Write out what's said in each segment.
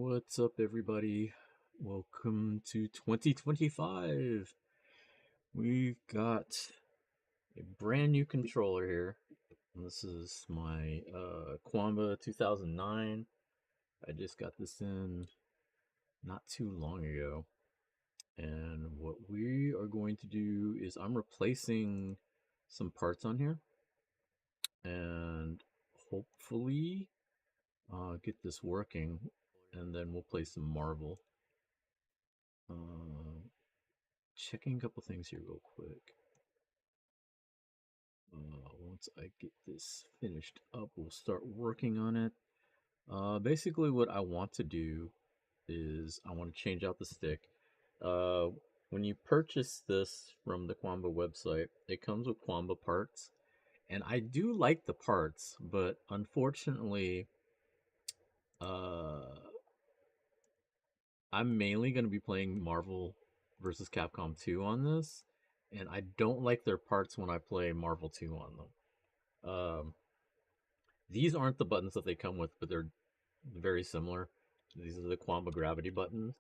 What's up, everybody? Welcome to 2025. We've got a brand new controller here. This is my Qanba 2009. I just got this in not too long ago. And what we are going to do is I'm replacing some parts on here and hopefully get this working. And then we'll play some Marvel. Uh, Checking a couple things here real quick. Once I get this finished up, we'll start working on it. Basically, what I want to do is I want to change out the stick. Uh, when you purchase this from the Qanba website, it comes with Qanba parts, and I do like the parts, but unfortunately, uh, I'm mainly going to be playing Marvel versus Capcom 2 on this, and I don't like their parts when I play Marvel 2 on them. These aren't the buttons that they come with, but they're very similar. These are the Qanba gravity buttons.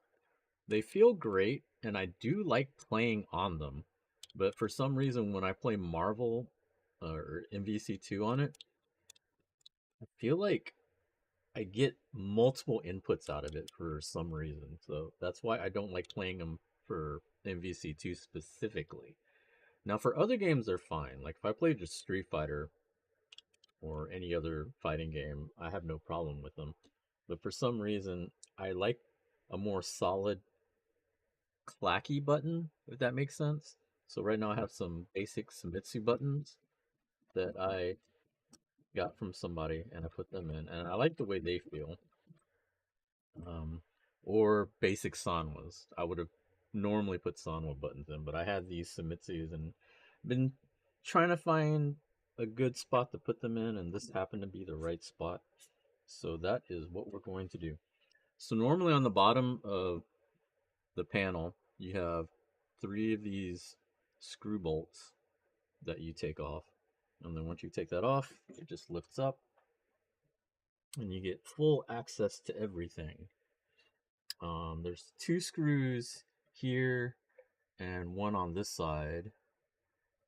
They feel great, and I do like playing on them. But for some reason, when I play Marvel or MvC2 on it, I feel like I get multiple inputs out of it for some reason. So that's why I don't like playing them for MvC2 specifically. Now, for other games, they're fine. Like if I play just Street Fighter or any other fighting game, I have no problem with them. But for some reason, I like a more solid, clacky button, if that makes sense. So right now I have some basic Famitsu buttons that I got from somebody and I put them in, and I like the way they feel. Um, or basic Sanwas. I would have normally put Sanwa buttons in, but I had these Famitsus and been trying to find a good spot to put them in, and this happened to be the right spot. So that is what we're going to do. So normally on the bottom of the panel, you have three of these screw bolts that you take off. And then once you take that off, it just lifts up and you get full access to everything. There's two screws here and one on this side.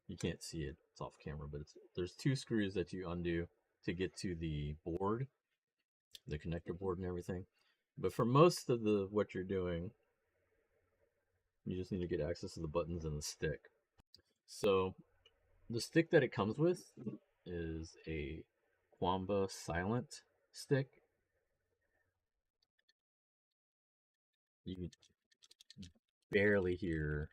You can't see it, it's off camera, but there's two screws that you undo to get to the board, the connector board and everything. But for most of the what you're doing, you just need to get access to the buttons and the stick. So the stick that it comes with is a Qanba silent stick. You can barely hear,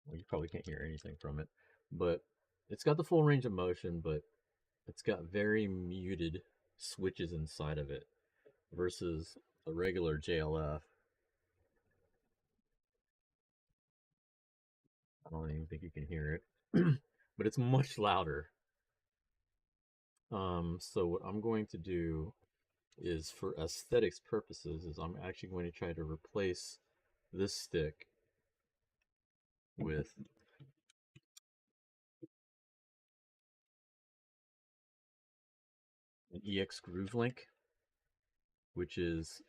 well, you probably can't hear anything from it, but it's got the full range of motion, but it's got very muted switches inside of it versus a regular JLF. I don't even think you can hear it, but it's much louder. So what I'm going to do is, for aesthetics purposes, is I'm actually going to try to replace this stick with an EX Groove Link, which is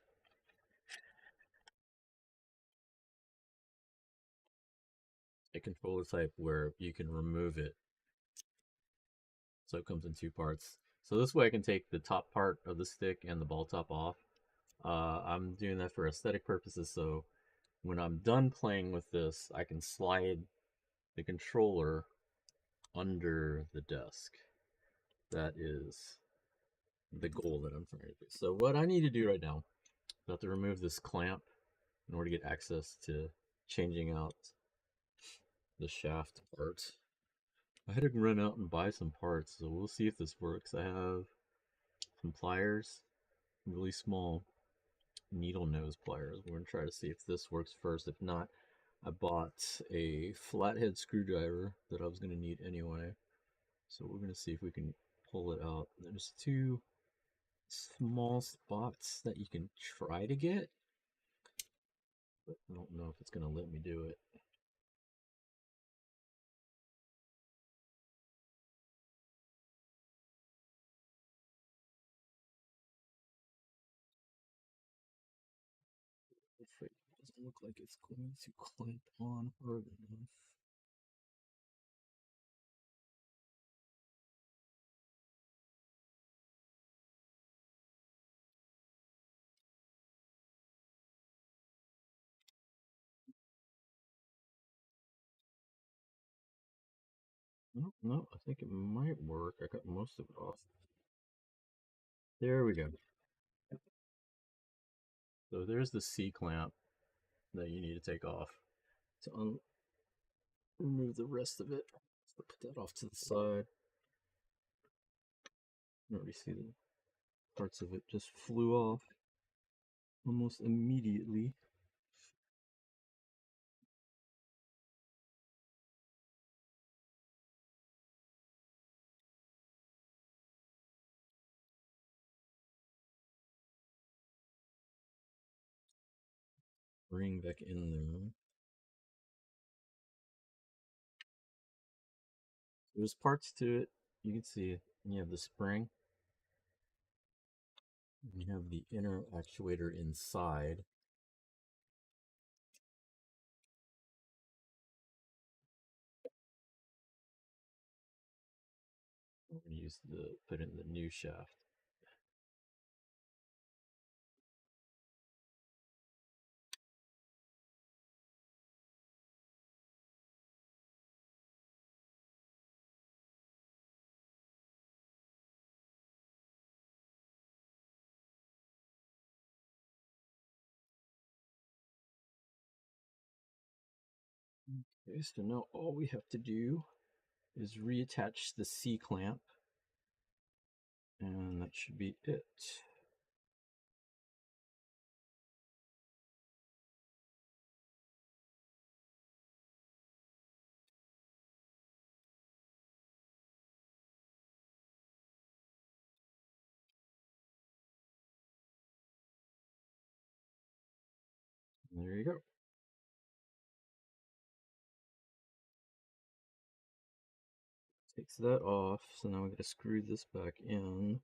a controller type where you can remove it. So it comes in two parts. So this way I can take the top part of the stick and the ball top off. I'm doing that for aesthetic purposes, so when I'm done playing with this, I can slide the controller under the desk. That is the goal that I'm trying to do. So what I need to do right now, I have to remove this clamp in order to get access to changing out the shaft parts. I had to run out and buy some parts, so we'll see if this works. I have some pliers, really small needle nose pliers. We're going to try to see if this works first. If not, I bought a flathead screwdriver that I was going to need anyway. So we're going to see if we can pull it out. There's two small spots that you can try to get, but I don't know if it's going to let me do it. look like it's going to clamp on hard enough. No, I think it might work. I got most of it off. There we go. So there's the C clamp that you need to take off to remove the rest of it. So put that off to the side. You already see the parts of it just flew off almost immediately. Bring back in there. There's parts to it. You can see you have the spring. You have the inner actuator inside. I'm going to use put in the new shaft. Okay, so now all we have to do is reattach the C clamp, and that should be it. There you go. Takes that off, so now we got to screw this back in.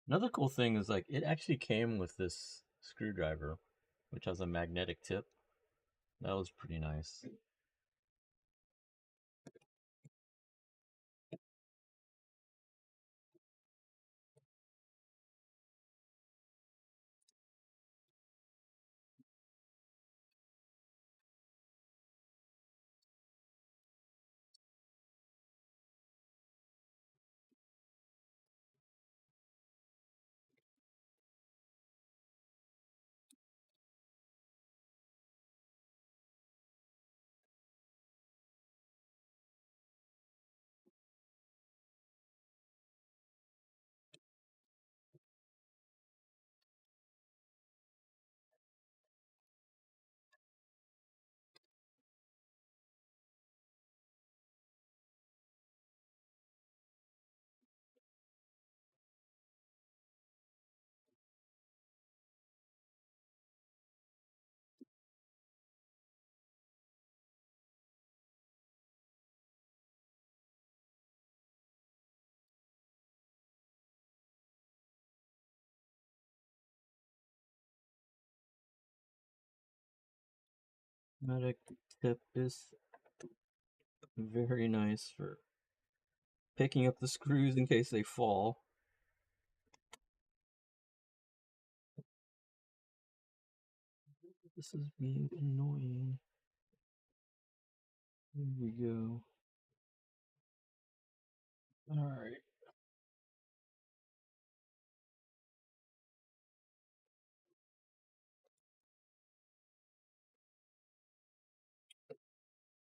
Another cool thing is like it actually came with this screwdriver, which has a magnetic tip. That was pretty nice. Magnetic tip is very nice for picking up the screws in case they fall. This is being annoying. There we go. Alright.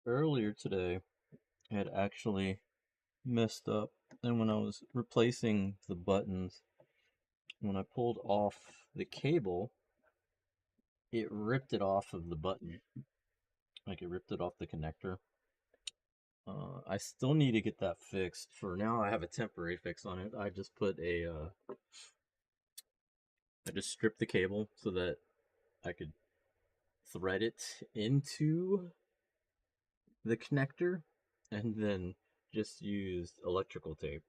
Earlier today, I had actually messed up, and when I was replacing the buttons, when I pulled off the cable, it ripped it off of the button. Like it ripped it off the connector. I still need to get that fixed. For now, I have a temporary fix on it. I just put a I just stripped the cable so that I could thread it into the connector and then just used electrical tape.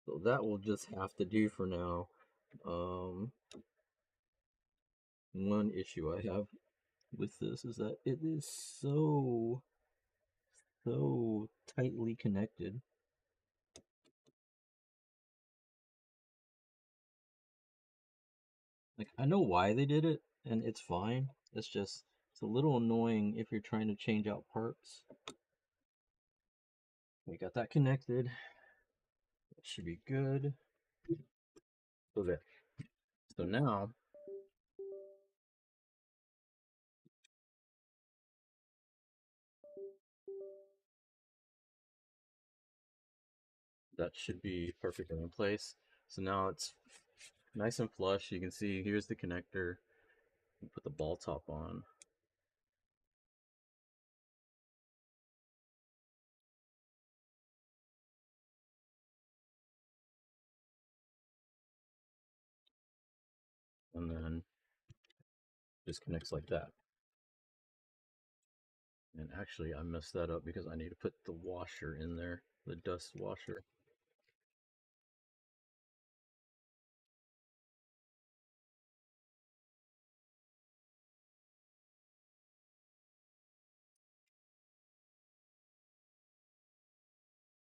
So that will just have to do for now. One issue I have with this is that it is so tightly connected. Like, I know why they did it, and it's fine. It's a little annoying if you're trying to change out parts. We got that connected. That should be good. So there. So now that should be perfectly in place. So now it's nice and flush. You can see here's the connector. Put the ball top on. And then just connects like that. And actually, I messed that up because I need to put the washer in there, the dust washer.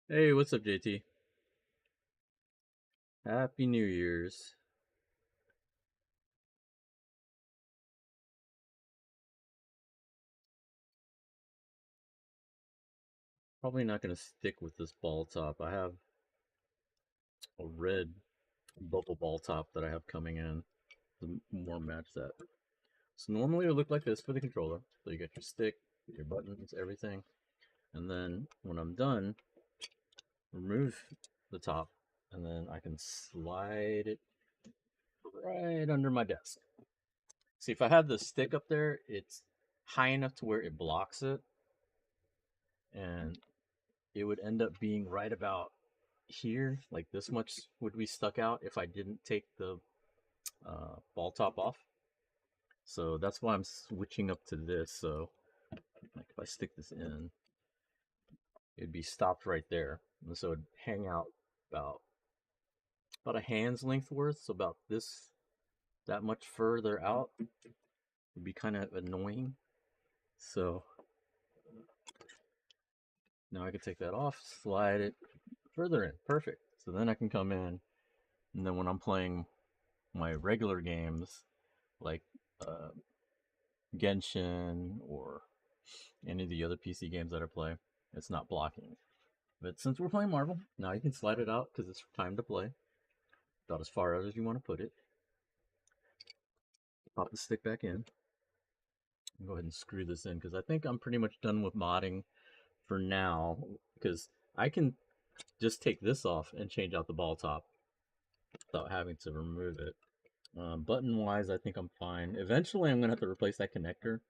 Hey, what's up, JT? Happy New Year's. Probably not going to stick with this ball top. I have a red bubble ball top that I have coming in to more match that. So normally it would look like this for the controller. So you got your stick, your buttons, everything. And then when I'm done, remove the top, and then I can slide it right under my desk. See, if I had the stick up there, it's high enough to where it blocks it, and it would end up being right about here, like this much would be stuck out if I didn't take the ball top off. So that's why I'm switching up to this. So like if I stick this in, it'd be stopped right there, and so it'd hang out about a hand's length worth. So about this, that much further out would be kind of annoying. So now I can take that off, slide it further in. Perfect. So then I can come in, and then when I'm playing my regular games, like uh, Genshin or any of the other PC games that I play, it's not blocking. But since we're playing Marvel, now you can slide it out because it's time to play. About as far out as you want to put it. Pop the stick back in. Go ahead and screw this in because I think I'm pretty much done with modding for now. Because I can just take this off and change out the ball top without having to remove it. Button wise, I think I'm fine. Eventually, I'm going to have to replace that connector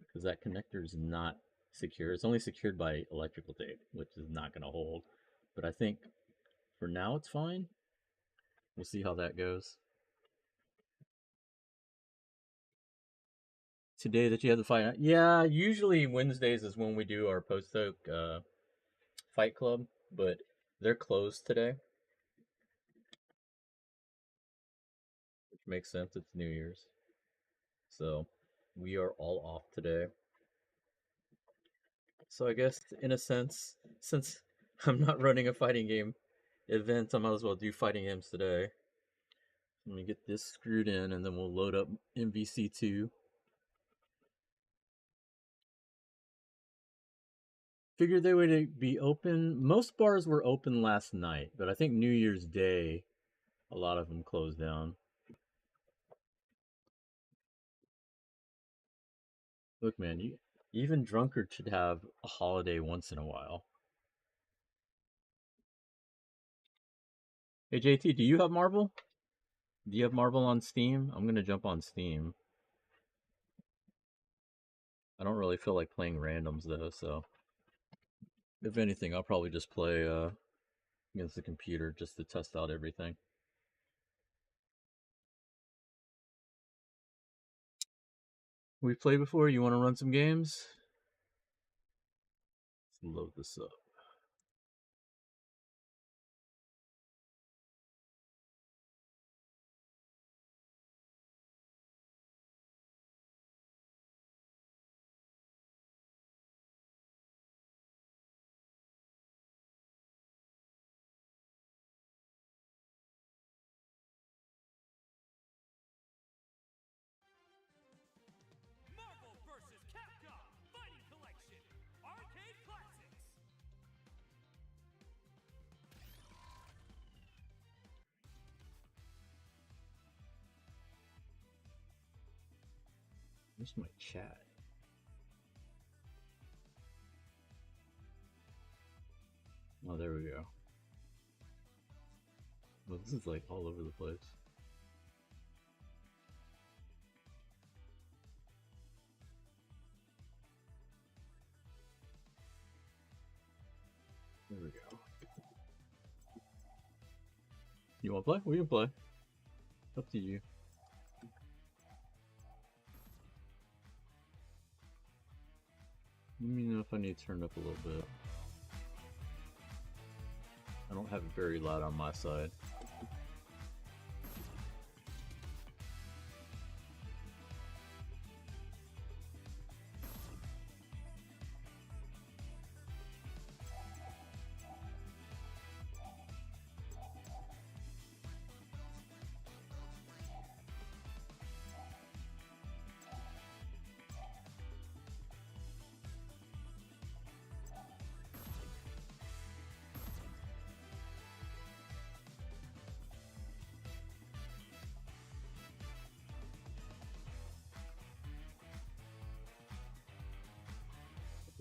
because that connector is not secure. It's only secured by electrical tape, which is not going to hold. But I think for now it's fine. We'll see how that goes. Today that you have the fight, yeah, usually Wednesdays is when we do our post oak fight club, but they're closed today, which makes sense. It's New Year's, so we are all off today. So I guess in a sense, since I'm not running a fighting game event, I might as well do fighting games today. Let me get this screwed in, and then we'll load up MvC2. Figured they would be open. Most bars were open last night, but I think New Year's Day, a lot of them closed down. Look, man, even drunkards should have a holiday once in a while. Hey, JT, do you have Marvel? Do you have Marvel on Steam? I'm gonna jump on Steam. I don't really feel like playing randoms though, so if anything, I'll probably just play against the computer just to test out everything. We played before? You want to run some games? Let's load this up. Marvel vs. Capcom Fighting Collection Arcade Classics. Where's my chat? Oh, there we go. Well, this is like all over the place. There we go. You want to play? We can play. Up to you. Let me know if I need to turn up a little bit. I don't have it very loud on my side.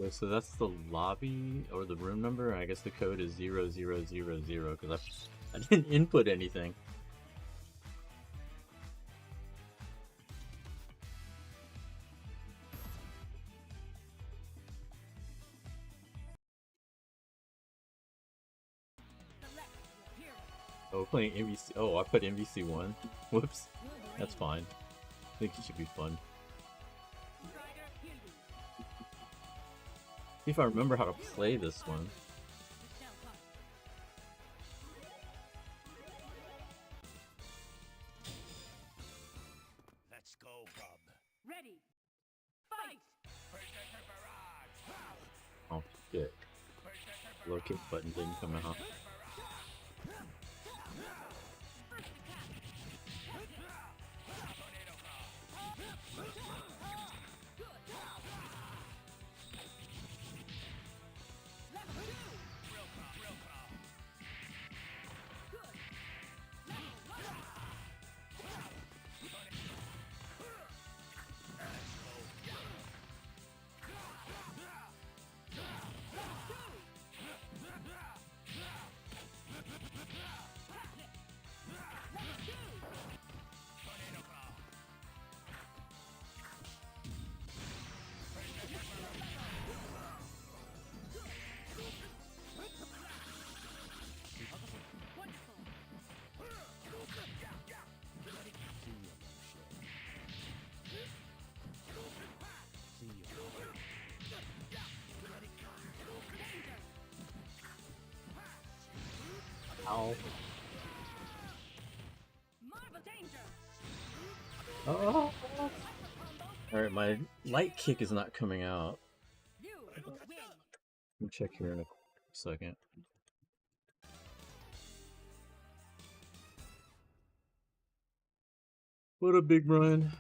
Okay, so that's the lobby or the room number. I guess the code is 0000 because I didn't input anything. Oh, we're playing MvC. Oh, I put MvC1. Whoops. That's fine. I think it should be fun. See if I remember how to play this one. Let's go, bub. Ready. Fight. Oh shit. Locate button didn't come out. Ow. Oh. Alright, my light kick is not coming out. Let me check here in a second. What a big run.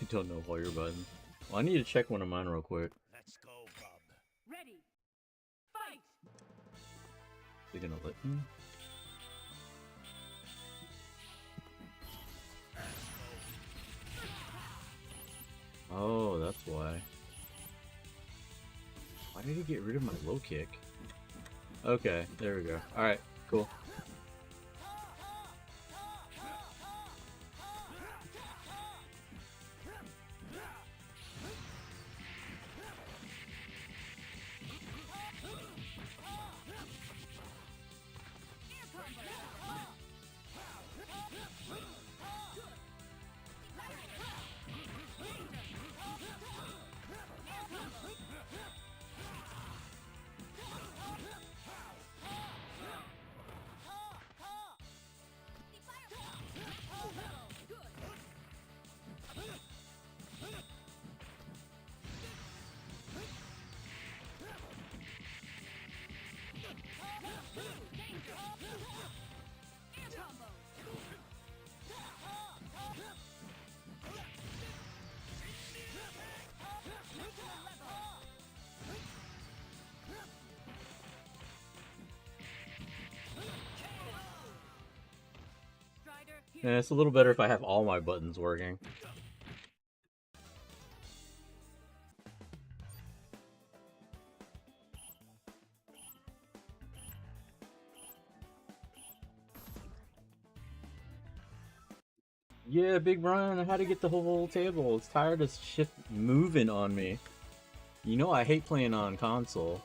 Don't know all your buttons. Well, I need to check one of mine real quick. Let's go, bub. Ready. Fight. They gonna let me? Oh, that's why. Why did he get rid of my low kick? Okay, there we go. Alright, cool. Yeah, it's a little better if I have all my buttons working. Yeah, Big Brian, I had to get the whole table. It's tired of shit moving on me. You know I hate playing on console.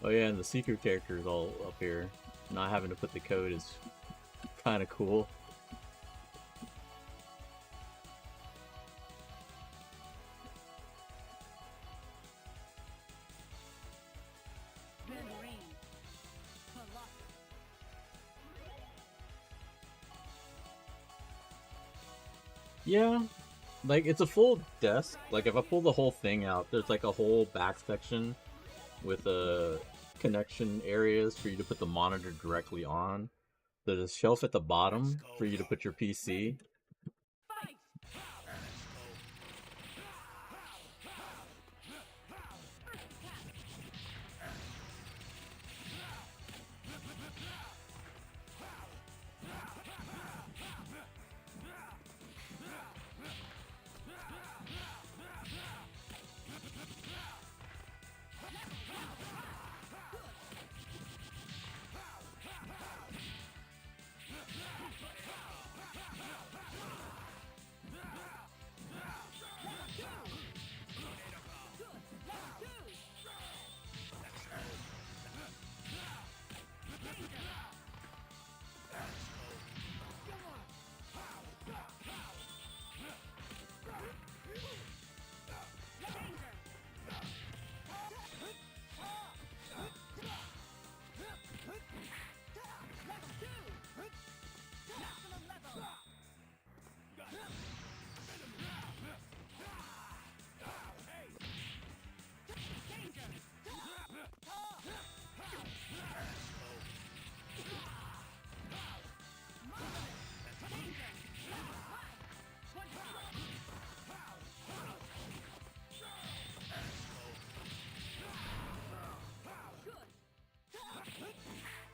Oh yeah, and the secret character is all up here. Not having to put the code is kind of cool. Yeah, like it's a full desk. Like if I pull the whole thing out, there's like a whole back section with connection areas for you to put the monitor directly on. There's a shelf at the bottom for you to put your PC.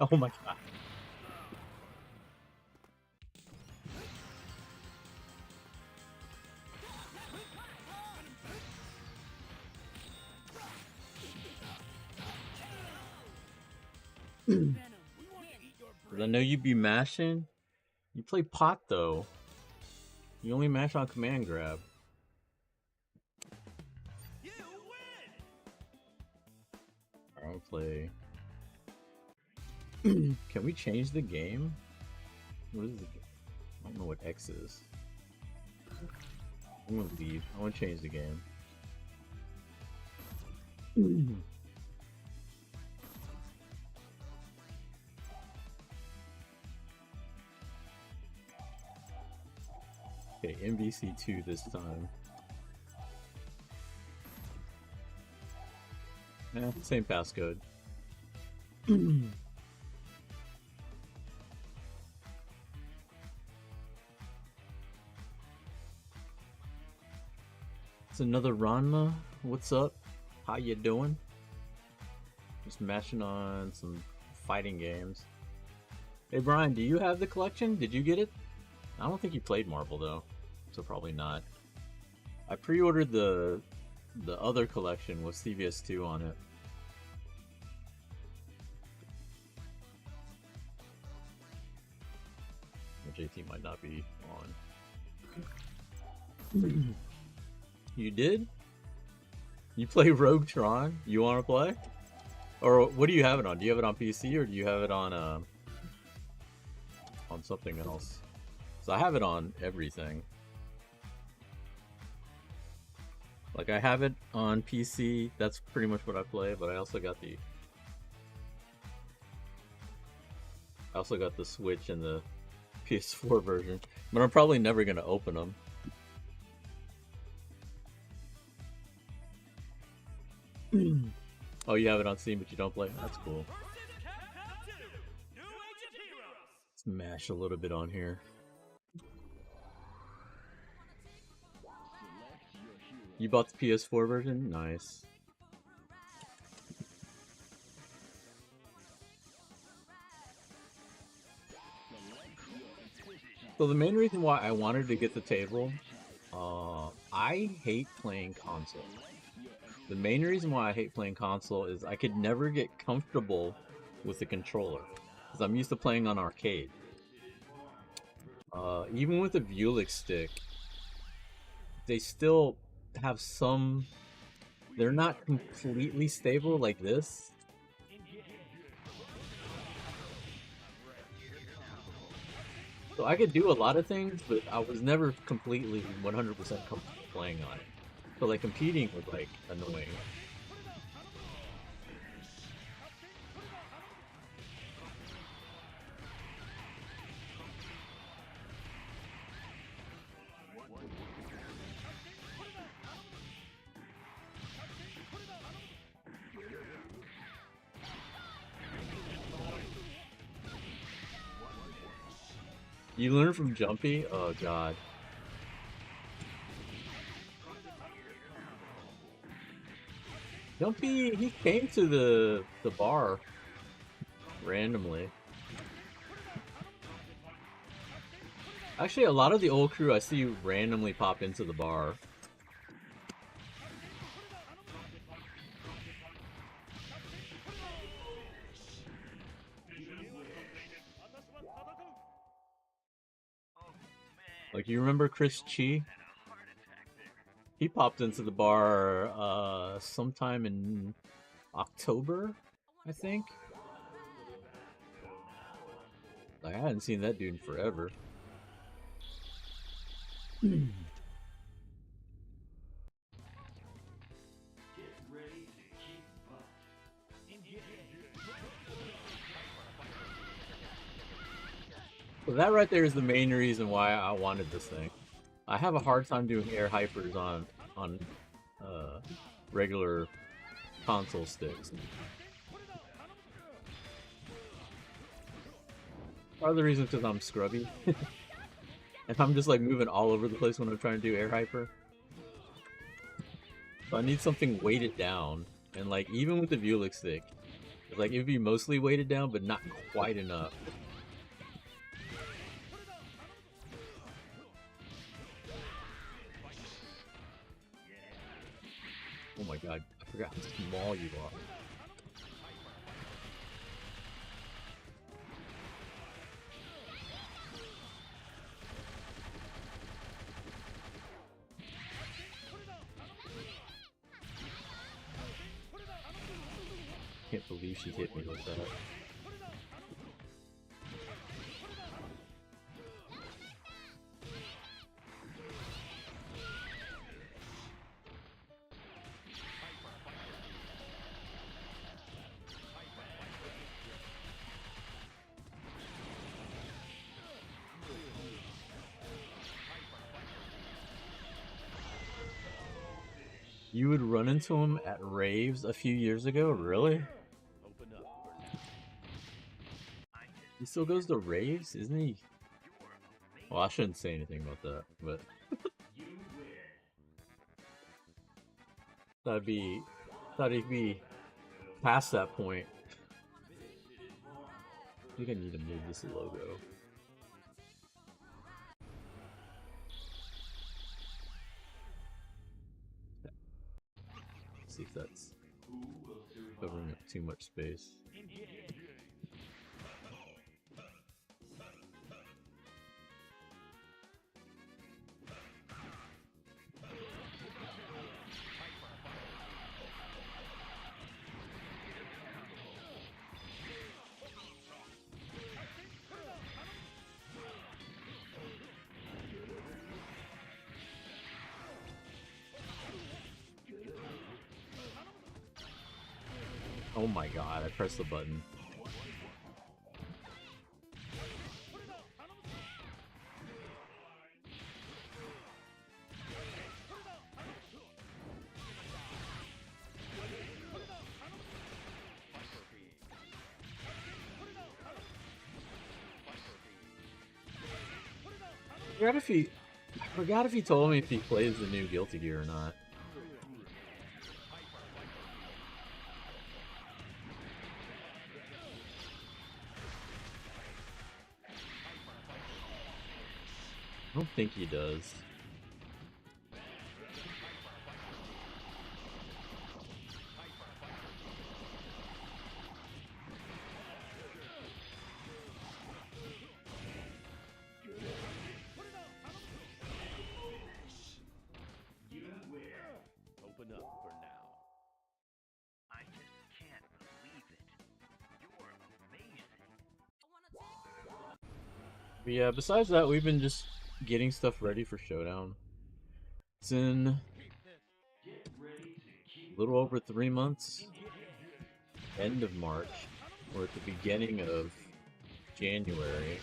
Oh my god. I know you be mashing. You play pot though. You only mash on command grab. I'll play. Can we change the game? What is the game? I don't know what X is. I'm gonna leave. I want to change the game. Okay, MvC2 this time. Yeah, same passcode. It's another run. What's up? How you doing? Just mashing on some fighting games. Hey Brian, do you have the collection? Did you get it? I don't think you played Marvel though, so probably not. I pre-ordered the other collection with CVS2 on it. JT might not be on. You did? You play Rogue Tron? You want to play? Or what do you have it on? Do you have it on PC or do you have it on something else? So I have it on everything. Like I have it on PC. That's pretty much what I play. But I also got the Switch and the PS4 version. But I'm probably never gonna open them. Oh, you have it on Steam, but you don't play? That's cool. Let's mash a little bit on here. You bought the PS4 version? Nice. So the main reason why I wanted to get the table, I hate playing console. The main reason why I hate playing console is I could never get comfortable with the controller. Because I'm used to playing on arcade. Even with the Vuelich stick, they still have some... They're not completely stable like this. So I could do a lot of things, but I was never completely 100% comfortable playing on it. So like competing was like annoying. You learn from Jumpy? Oh god. Jumpy, he came to the bar randomly. Actually, a lot of the old crew I see randomly pop into the bar. Like, you remember Chris Chi? He popped into the bar sometime in October, I think. Like, I hadn't seen that dude in forever. So that right there is the main reason why I wanted this thing. I have a hard time doing air hypers on regular console sticks. Part of the reason is because I'm scrubby. And I'm just like moving all over the place when I'm trying to do air hyper. So I need something weighted down. And like even with the Vuelich stick, it's like it would be mostly weighted down but not quite enough. Oh my god, I forgot how small you are. Can't believe she hit me with that. You would run into him at raves a few years ago? Really? He still goes to raves, isn't he? Well, I shouldn't say anything about that, but... Thought be thought he'd be past that point. I think I need to move this logo. See if that's covering up too much space. Oh my god, I pressed the button. I forgot if he told me if he plays the new Guilty Gear or not. I don't think he does. Open up for now. I just can't believe it. You're amazing. But yeah, besides that, we've been just getting stuff ready for Showdown. It's in a little over 3 months. End of March. Or at the beginning of January.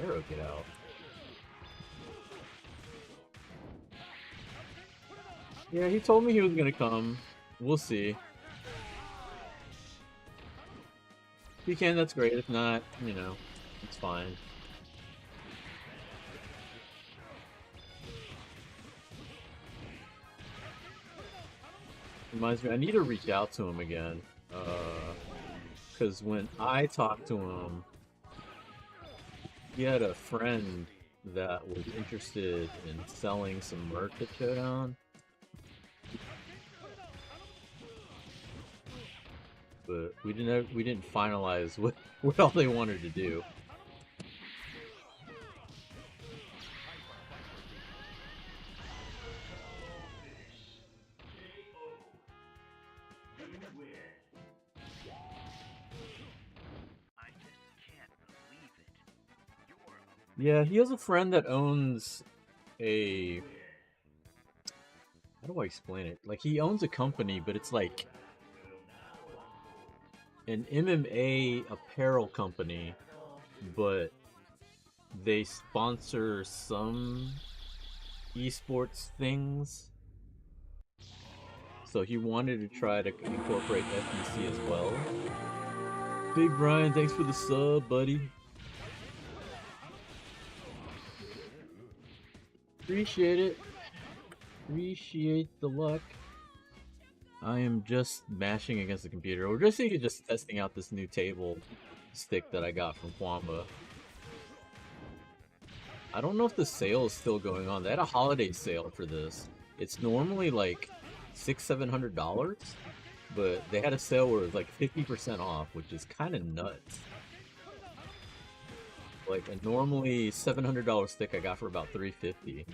Arrow, get out. Yeah, he told me he was gonna come. We'll see. If he can, that's great. If not, you know, it's fine. Reminds me, I need to reach out to him again. Because when I talked to him, he had a friend that was interested in selling some merch at Showdown. But we didn't finalize what all they wanted to do. Yeah, he has a friend that owns a... How do I explain it? Like, he owns a company, but it's like an MMA apparel company, but they sponsor some esports things. So he wanted to try to incorporate MvC as well. Big Brian, thanks for the sub, buddy. Appreciate it. Appreciate the luck. I am just mashing against the computer. We're just testing out this new table stick that I got from Qanba. I don't know if the sale is still going on. They had a holiday sale for this. It's normally like $600-700, but they had a sale where it was like 50% off, which is kind of nuts. Like a normally $700 stick I got for about $350.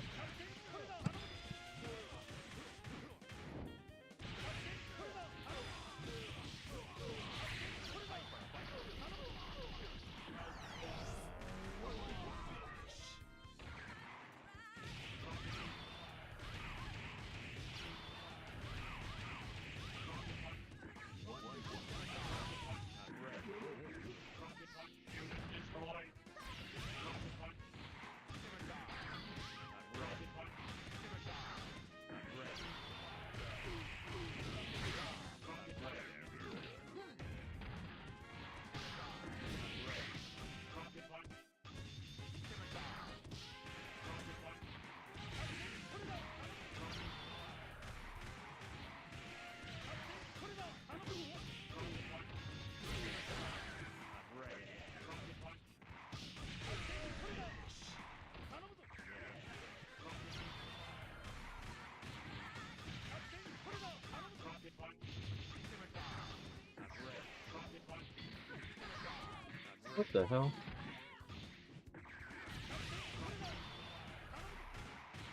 What the hell?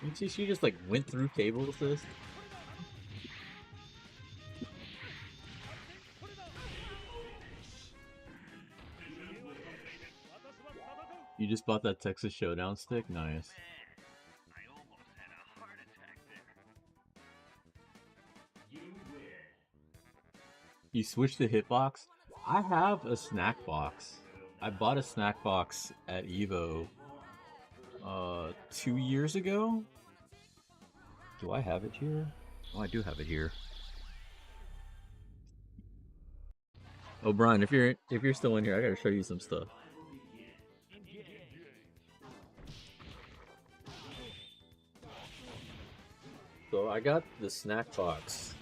You see, she just like went through cable assist. You just bought that Texas Showdown stick? Nice. I almost had a heart attack there. You switched the hitbox? I have a snack box. I bought a snack box at Evo 2 years ago. Do I have it here? Oh, I do have it here. Oh, Brian, if you're still in here, I gotta show you some stuff. So I got the snack box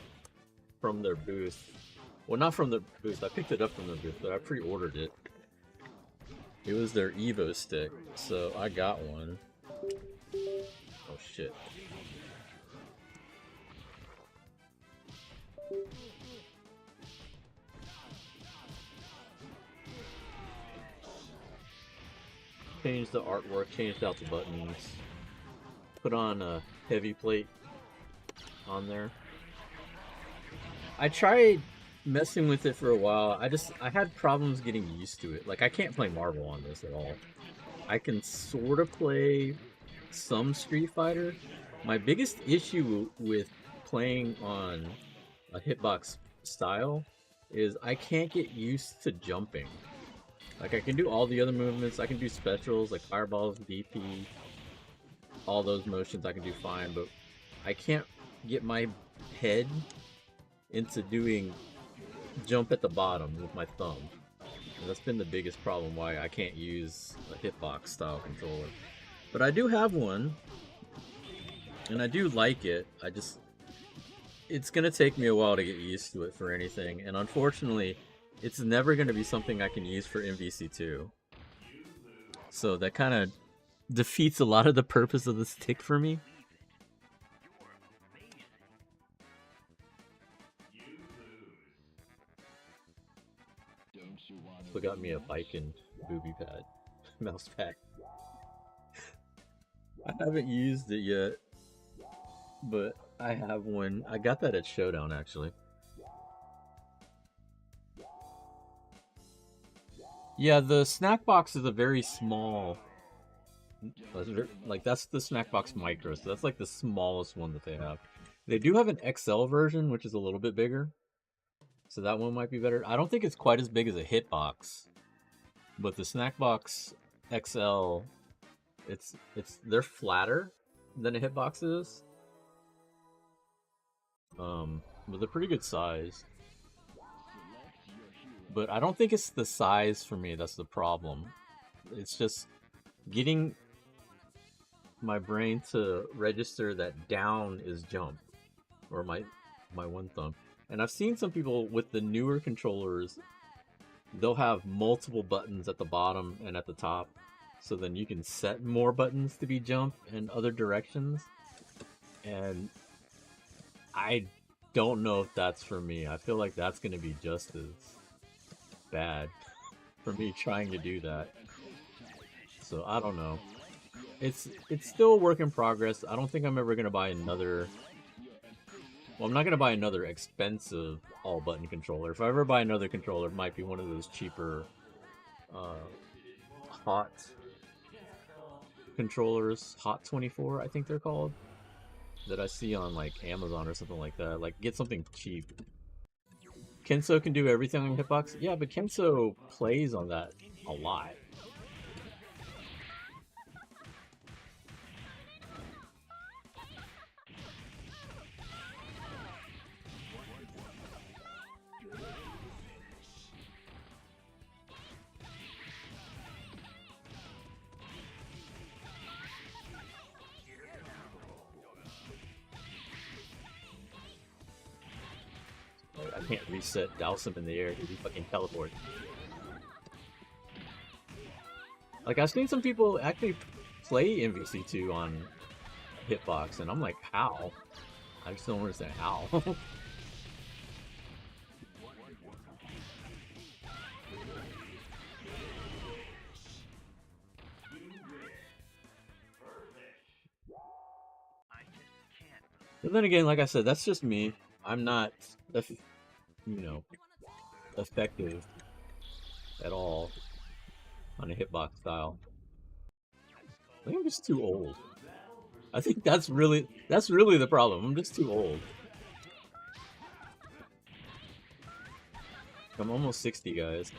from their booth. Well, not from the booth. I picked it up from the booth, but I pre-ordered it. It was their Evo stick, so I got one. Oh shit. Changed the artwork, changed out the buttons, put on a heavy plate on there. I tried messing with it for a while. I had problems getting used to it. Like, I can't play Marvel on this at all. I can sort of play some Street Fighter. My biggest issue with playing on a hitbox style is I can't get used to jumping. Like, I can do all the other movements. I can do specials like fireballs, DP, all those motions I can do fine, but I can't get my head into doing jump at the bottom with my thumb. And that's been the biggest problem why I can't use a hitbox style controller. But I do have one, and I do like it. It's gonna take me a while to get used to it for anything, and unfortunately, it's never gonna be something I can use for MvC2. So that kind of defeats a lot of the purpose of the stick for me. So got me a bike and booby pad, mouse pad. I haven't used it yet, but I have one. I got that at Showdown actually. Yeah, the snack box is a very small. Like, that's the snack box micro, so that's like the smallest one that they have. They do have an XL version, which is a little bit bigger, so that one might be better. I don't think it's quite as big as a hitbox, but the snack box XL, they're flatter than a hitbox is. But they're pretty good size. But I don't think it's the size for me that's the problem. It's just getting my brain to register that down is jump, or my one thumb. And I've seen some people with the newer controllers, they'll have multiple buttons at the bottom and at the top, so then you can set more buttons to be jump in other directions. And I don't know if that's for me. I feel like that's going to be just as bad for me trying to do that. So I don't know. It's still a work in progress. I don't think I'm ever going to buy another... Well, I'm not going to buy another expensive all-button controller. If I ever buy another controller, it might be one of those cheaper hot controllers. Hot 24, I think they're called. That I see on, like, Amazon or something like that. Like, get something cheap. Kenso can do everything on hitbox? Yeah, but Kenso plays on that a lot. I can't reset, douse him in the air, because he fucking teleport. Like, I've seen some people actually play MvC2 on hitbox, and I'm like, how? I just don't understand how. then again, like I said, that's just me. I'm not, you know, effective at all on a hitbox style. I think I'm just too old. I think that's really the problem. I'm just too old. I'm almost 60, guys.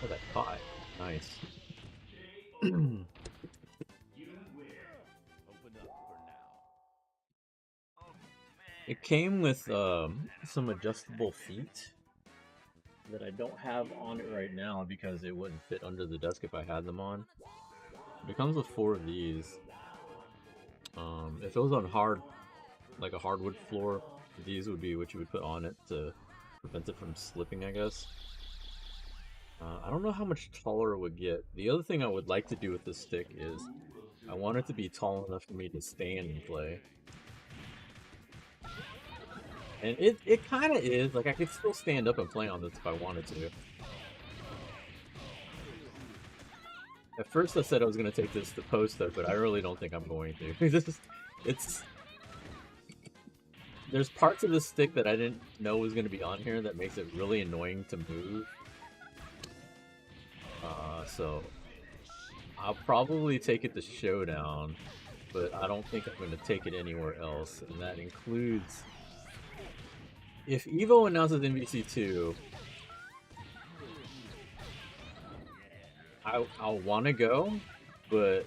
Oh, that caught. Nice. It came with some adjustable feet that I don't have on it right now because it wouldn't fit under the desk if I had them on. It comes with 4 of these. If it was on like a hardwood floor, these would be what you would put on it to prevent it from slipping, I guess. I don't know how much taller it would get. The other thing I would like to do with this stick is I want it to be tall enough for me to stand and play. And it kind of is. Like, I could still stand up and play on this if I wanted to. At first I said I was going to take this to post up, but I really don't think I'm going to. There's parts of this stick that I didn't know was going to be on here that makes it really annoying to move. So I'll probably take it to Showdown, but I don't think I'm going to take it anywhere else, and that includes if Evo announces MvC2. I'll want to go, but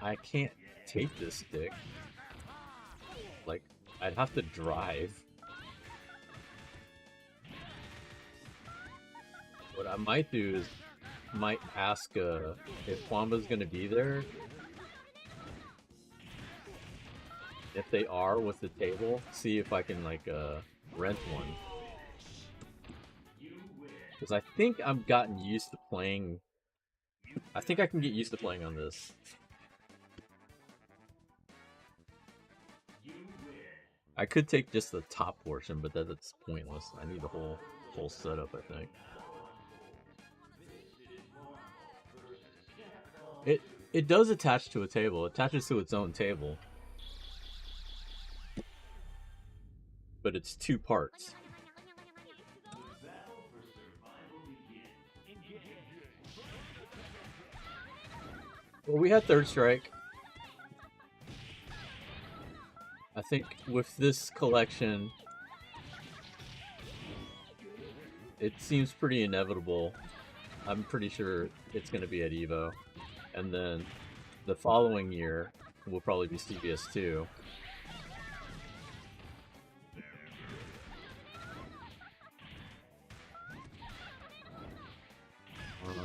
I can't take this stick. Like, I'd have to drive. What I might do is might ask if Qanba's gonna be there. If they are with the table, see if I can like rent one. Because I think I've gotten used to playing. I think I can get used to playing on this. I could take just the top portion, but that's pointless. I need the whole setup, I think. It does attach to a table. It attaches to its own table. But it's 2 parts. Well, we had Third Strike. I think with this collection, it seems pretty inevitable. I'm pretty sure it's going to be at Evo. And then the following year will probably be CBS2.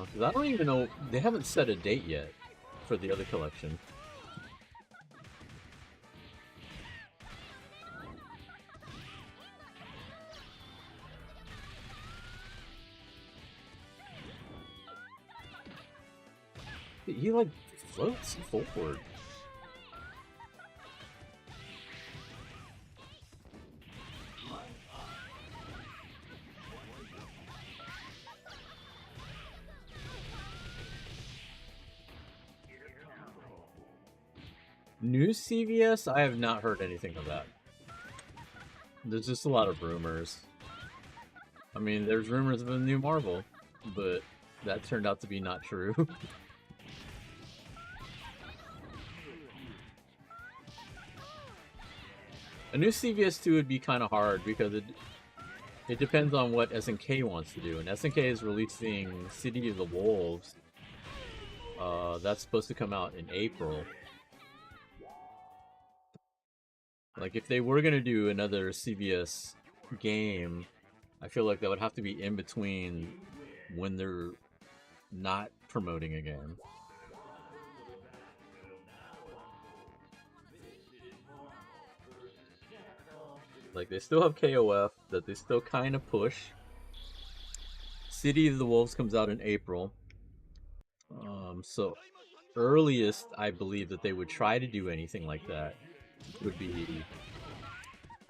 Because I don't even know, they haven't set a date yet for the other collection. He like floats forward. New CVS, I have not heard anything of that. There's just a lot of rumors. I mean, there's rumors of a new Marvel, but that turned out to be not true. A new CVS2 would be kind of hard because it depends on what SNK wants to do, and SNK is releasing City of the Wolves. That's supposed to come out in April. Like, if they were gonna do another CVS game, I feel like that would have to be in between when they're not promoting a game. Like, they still have KOF that they still kind of push. City of the Wolves comes out in April. So earliest I believe that they would try to do anything like that would be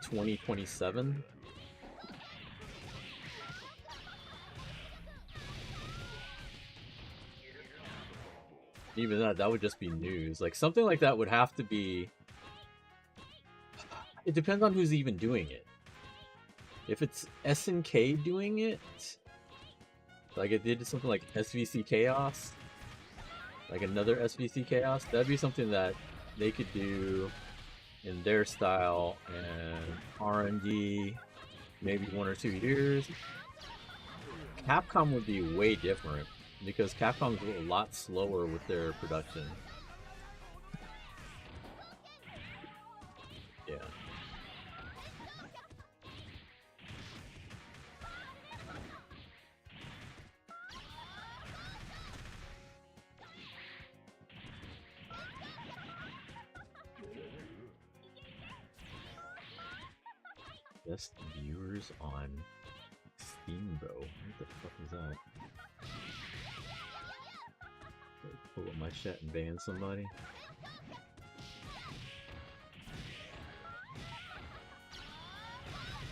2027. Even that would just be news. Like, something like that would have to be... It depends on who's even doing it. If it's SNK doing it, like it did something like SVC Chaos, like another SVC Chaos, that'd be something that they could do in their style and R&D, maybe 1 or 2 years. Capcom would be way different because Capcom's a lot slower with their production. Yeah. Best viewers on Steambo. What the fuck is that? Pull up my chat and ban somebody.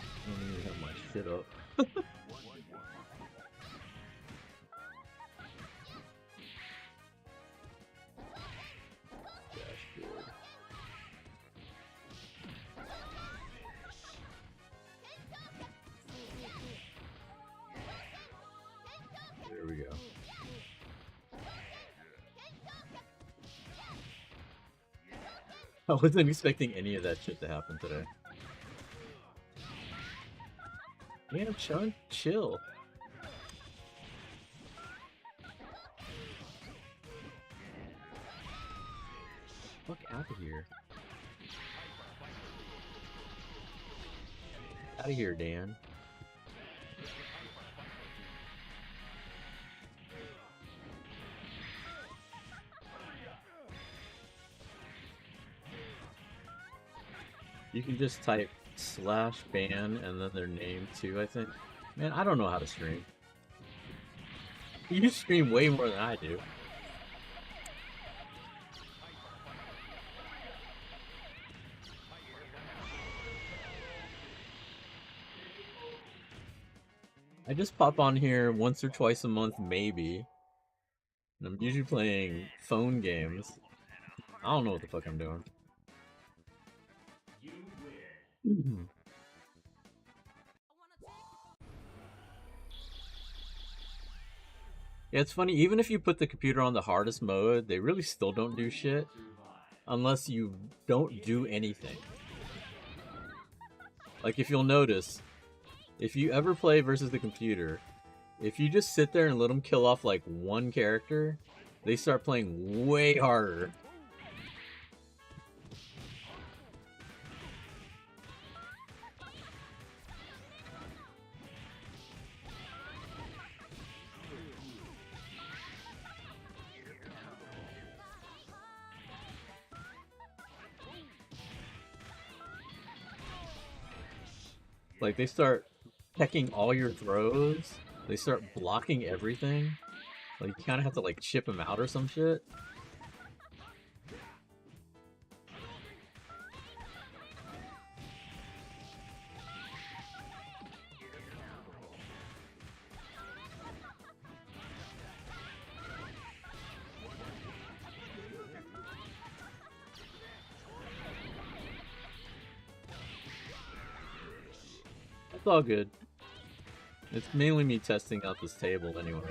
I don't even have my shit up. Dashboard. There we go. I wasn't expecting any of that shit to happen today. Damn, Chun, chill. Fuck out of here. Out of here, Dan. You can just type /ban and then their name too, I think. Man, I don't know how to stream. You stream way more than I do. I just pop on here once or twice a month, maybe. And I'm usually playing phone games. I don't know what the fuck I'm doing. Yeah, it's funny, even if you put the computer on the hardest mode, they really still don't do shit. Unless you don't do anything. Like, if you'll notice, if you ever play versus the computer, if you just sit there and let them kill off like one character, they start playing way harder. Like, they start pecking all your throws. They start blocking everything. Like, you kind of have to, like, chip them out or some shit. It's all good. It's mainly me testing out this table anyway.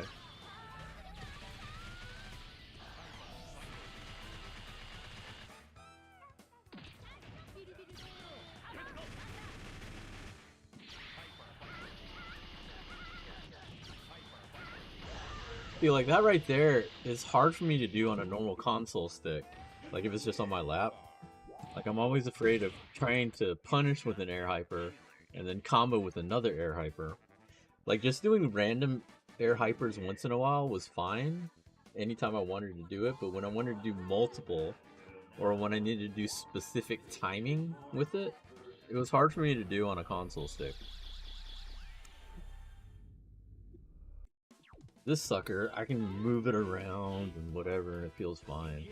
See, like that right there is hard for me to do on a normal console stick. Like if it's just on my lap. Like I'm always afraid of trying to punish with an air hyper and then combo with another air hyper. Like just doing random air hypers once in a while was fine anytime I wanted to do it, but when I wanted to do multiple or when I needed to do specific timing with it, it was hard for me to do on a console stick. This sucker, I can move it around and whatever and it feels fine.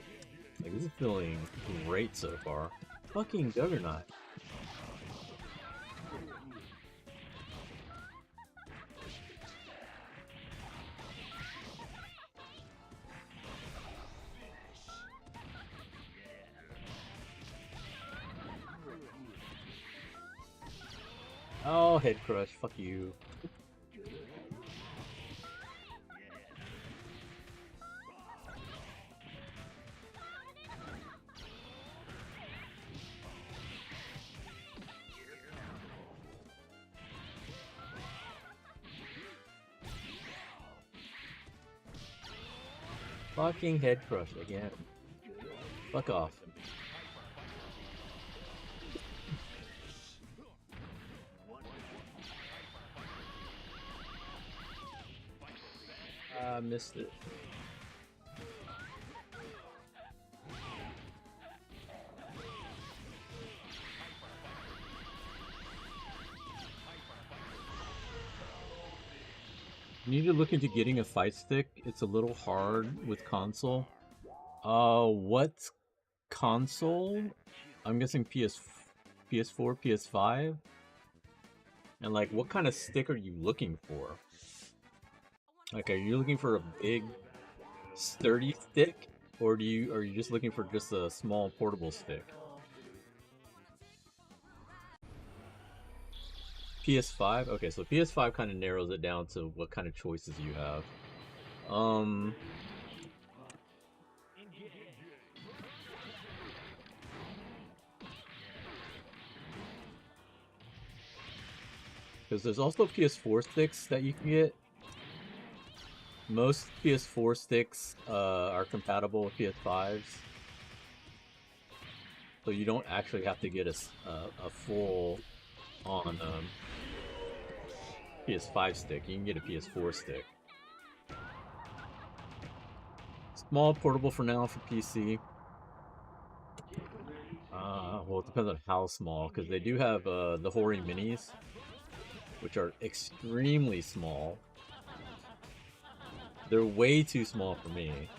Like this is feeling great so far. Fucking Juggernaut. Oh, head crush, fuck you. Fucking head crush again. Fuck off. I missed it. You need to look into getting a fight stick. It's a little hard with console. What console? I'm guessing PS4, PS5? And like, what kind of stick are you looking for? Like, are you looking for a big, sturdy stick? Or are you just looking for just a small portable stick? PS5? Okay, so PS5 kind of narrows it down to what kind of choices you have. Because there's also PS4 sticks that you can get. Most PS4 sticks are compatible with PS5s. So you don't actually have to get a full on PS5 stick. You can get a PS4 stick. Small portable for now for PC. Well, it depends on how small, because they do have the Hori Minis, which are extremely small. They're way too small for me,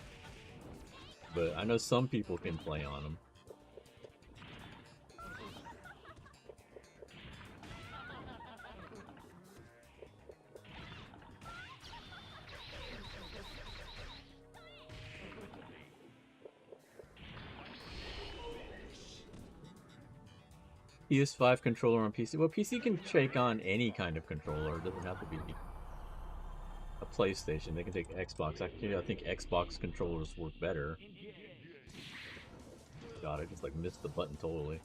but I know some people can play on them. PS5 controller on PC. Well, PC can take on any kind of controller. It doesn't have to be a PlayStation. They can take Xbox. Actually, I think Xbox controllers work better. God, I just like missed the button totally.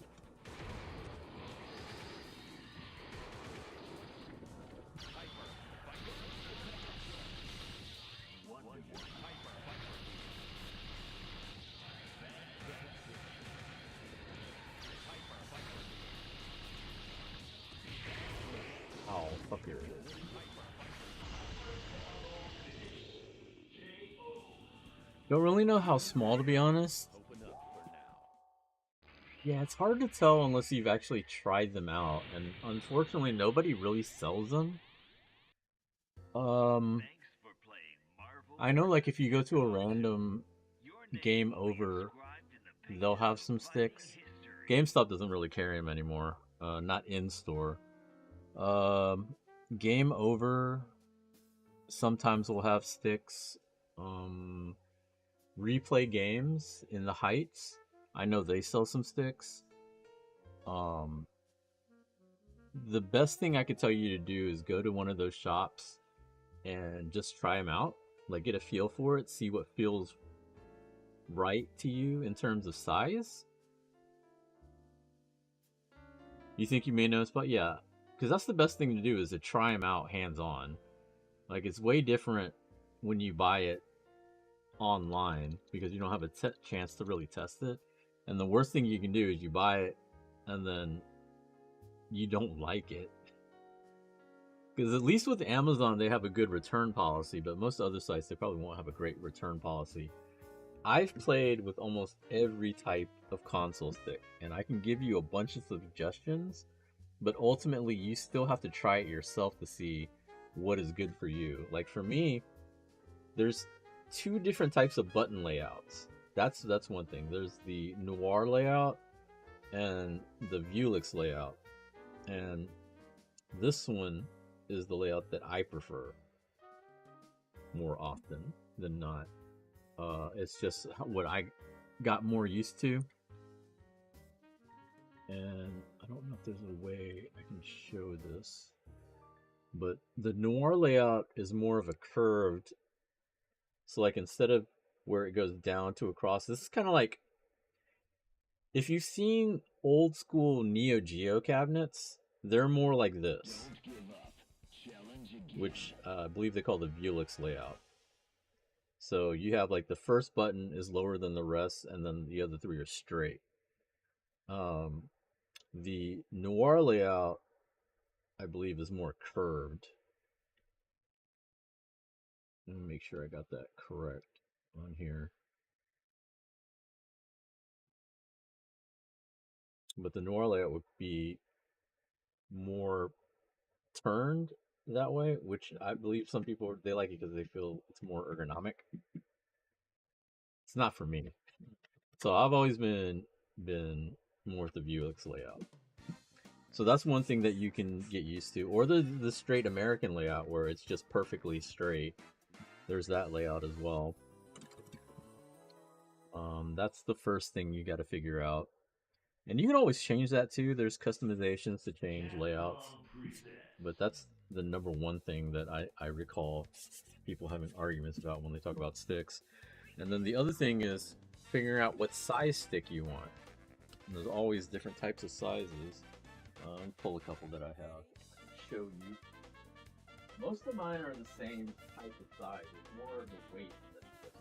Oh, fuck your. Don't really know how small, to be honest. Yeah, it's hard to tell unless you've actually tried them out, and unfortunately, nobody really sells them. Um, I know, like, if you go to a random Game Over, they'll have some sticks. GameStop doesn't really carry them anymore. Not in store. Um, Game Over sometimes will have sticks. Replay Games in the Heights, I know they sell some sticks. Um, the best thing I could tell you to do is go to one of those shops and just try them out. Like, get a feel for it, see what feels right to you in terms of size. You think you may know a spot? Yeah. Because that's the best thing to do is to try them out hands on. Like, it's way different when you buy it online because you don't have a chance to really test it. And the worst thing you can do is you buy it and then you don't like it. Because at least with Amazon, they have a good return policy, but most other sites, they probably won't have a great return policy. I've played with almost every type of console stick, and I can give you a bunch of suggestions, but ultimately, you still have to try it yourself to see what is good for you. Like for me, there's two different types of button layouts. That's one thing. There's the Noir layout and the Vuelix layout, and this one is the layout that I prefer more often than not. It's just what I got more used to. And I don't know if there's a way I can show this, but the Noir layout is more of a curved. So like instead of where it goes down to across, this is kind of like if you've seen old school Neo Geo cabinets, they're more like this, which I believe they call the Vuelix layout. So you have like the first button is lower than the rest, and then the other three are straight. The Noir layout, I believe, is more curved. Let me make sure I got that correct on here. But the Noir layout would be more turned that way, which I believe some people they like it because they feel it's more ergonomic. It's not for me. So I've always been more with the Vuelix layout. So that's one thing that you can get used to, or the straight American layout where it's just perfectly straight. There's that layout as well. That's the first thing you got to figure out, and you can always change that too. There's customizations to change layouts, but that's the number one thing that I recall people having arguments about when they talk about sticks. And then the other thing is figuring out what size stick you want. And there's always different types of sizes. I'll pull a couple that I have. Show you. Most of mine are the same type of size. It's more of the weight that's different.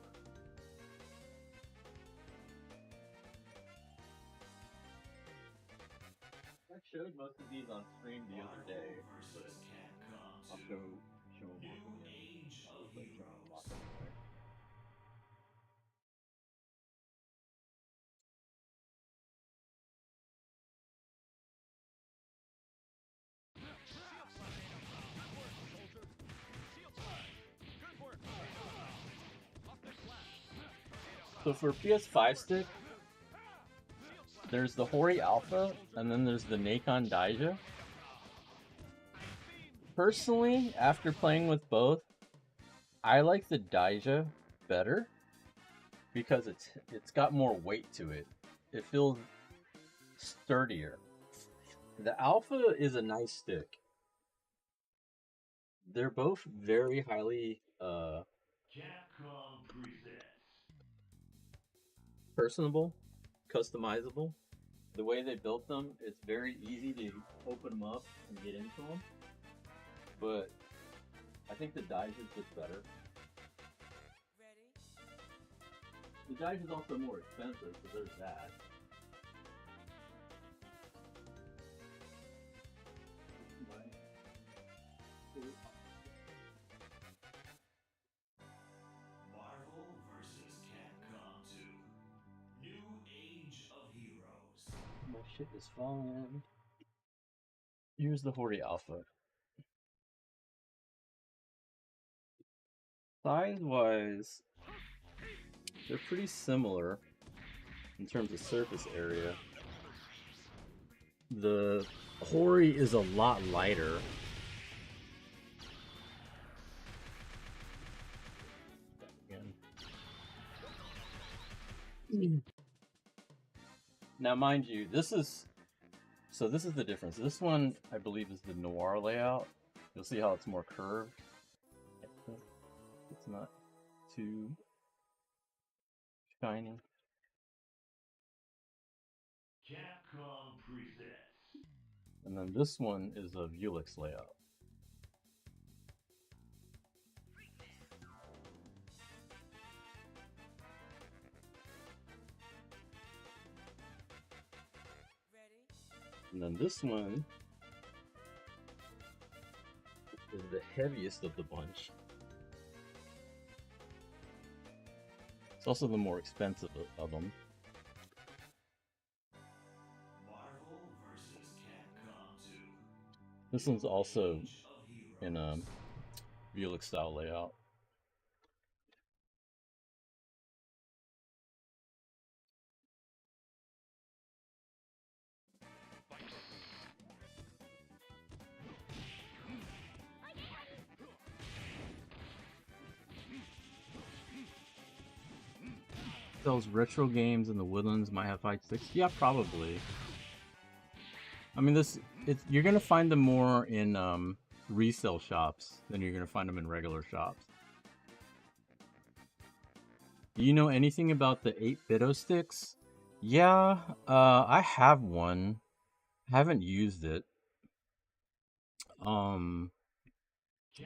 I showed most of these on stream the other day, but I'll show them off again. Looks like trying to lock them away. So for PS5 stick, there's the Hori Alpha, and then there's the Nacon Daija. Personally, after playing with both, I like the Daija better because it's got more weight to it. It feels sturdier. The Alpha is a nice stick. They're both very highly personable, customizable. The way they built them, it's very easy to open them up and get into them. But I think the Daija is just better. The Daija is also more expensive, so there's that. Marvel vs. Capcom 2. New Age of Heroes. My shit is falling. Here's the Hori Alpha. Size-wise, they're pretty similar in terms of surface area. The Hori is a lot lighter. Now, mind you, this is So this is the difference. This one, I believe, is the noir layout. You'll see how it's more curved. It's not too shiny. Capcom presents. And then this one is a Vuelix layout. And then this one is the heaviest of the bunch. It's also the more expensive of them. Marvel vs. Capcom 2. This one's also Age of Heroes. in a Vuelix style layout. Those retro games in the Woodlands might have Fight Sticks. Yeah, probably. I mean, you're gonna find them more in resale shops than you're gonna find them in regular shops. Do you know anything about the 8-Bito sticks? Yeah, I have one. I haven't used it. Capcom I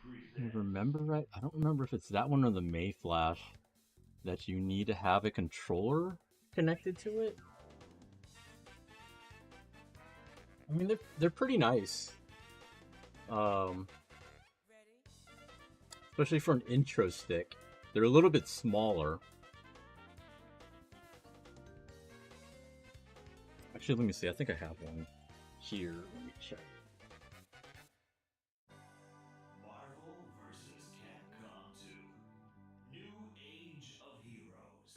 presents. remember right? I don't remember if it's that one or the Mayflash that you need to have a controller connected to it. I mean, they're pretty nice. Especially for an intro stick. They're a little bit smaller. Actually, let me see. I think I have one here. Let me check. Marvel vs. Capcom 2. New Age of Heroes.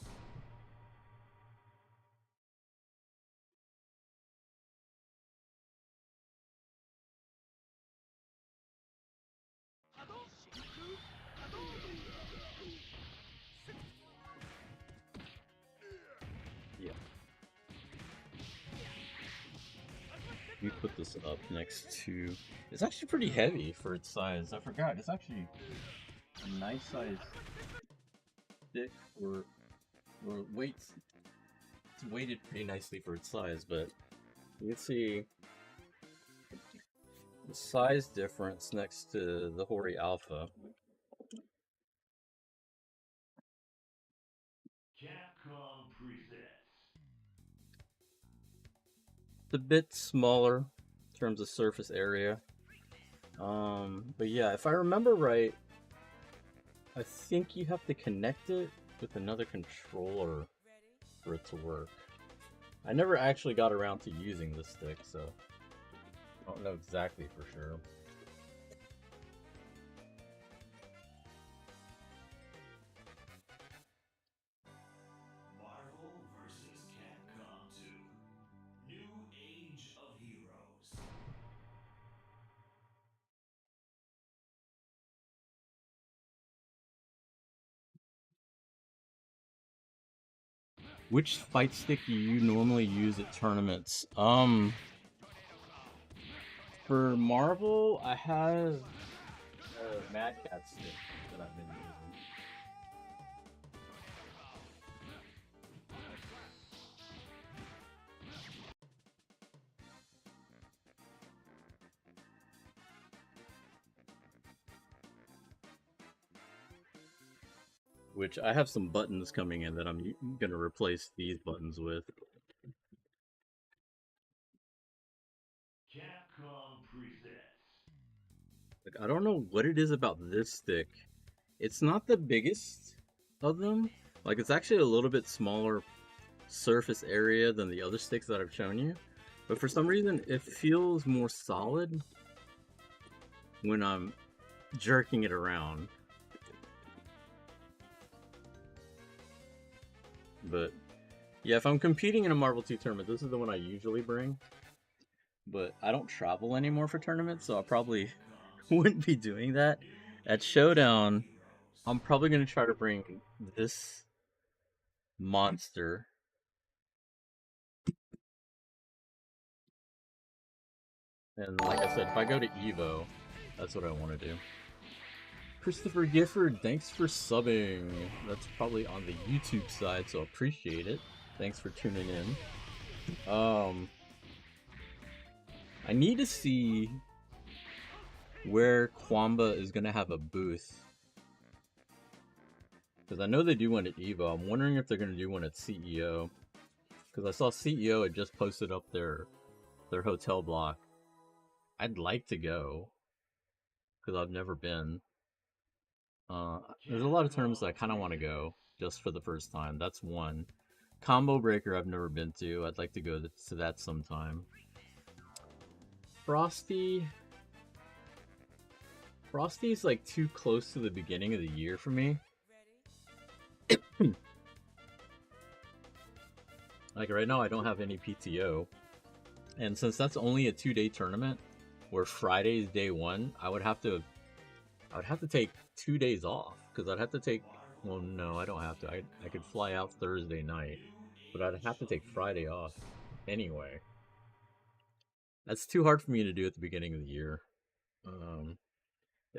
Yeah. We put this up next to. It's actually pretty heavy for its size. I forgot. It's actually a nice size stick or weights. It's weighted pretty nicely for its size, but you can see the size difference next to the Hori Alpha. Capcom presents. It's a bit smaller in terms of surface area. But yeah, if I remember right, I think you have to connect it with another controller for it to work. I never actually got around to using this stick, so I don't know exactly for sure. Marvel vs. Capcom 2. New Age of Heroes. Which fight stick do you normally use at tournaments? For Marvel, I have a Mad Cat stick that I've been using. Which I have some buttons coming in that I'm gonna replace these buttons with. Capcom presents. Like, I don't know what it is about this stick. It's not the biggest of them. Like, it's actually a little bit smaller surface area than the other sticks that I've shown you. But for some reason, it feels more solid when I'm jerking it around. But yeah, if I'm competing in a Marvel 2 tournament, this is the one I usually bring. But I don't travel anymore for tournaments, so I probably wouldn't be doing that. At Showdown, I'm probably going to try to bring this monster And like I said, if I go to Evo, that's what I want to do. Christopher Gifford, thanks for subbing. That's probably on the YouTube side, so appreciate it. Thanks for tuning in. I need to see where Qanba is going to have a booth. Because I know they do one at Evo. I'm wondering if they're going to do one at CEO. Because I saw CEO had just posted up their hotel block. I'd like to go. Because I've never been. There's a lot of tournaments that I kind of want to go. Just for the first time. That's one. Combo Breaker I've never been to. I'd like to go to that sometime. Frosty's like too close to the beginning of the year for me. Like right now I don't have any PTO. And since that's only a 2-day tournament where Friday is day 1, I would have to take 2 days off because I'd have to take, well no, I don't have to. I could fly out Thursday night, but I'd have to take Friday off anyway. That's too hard for me to do at the beginning of the year.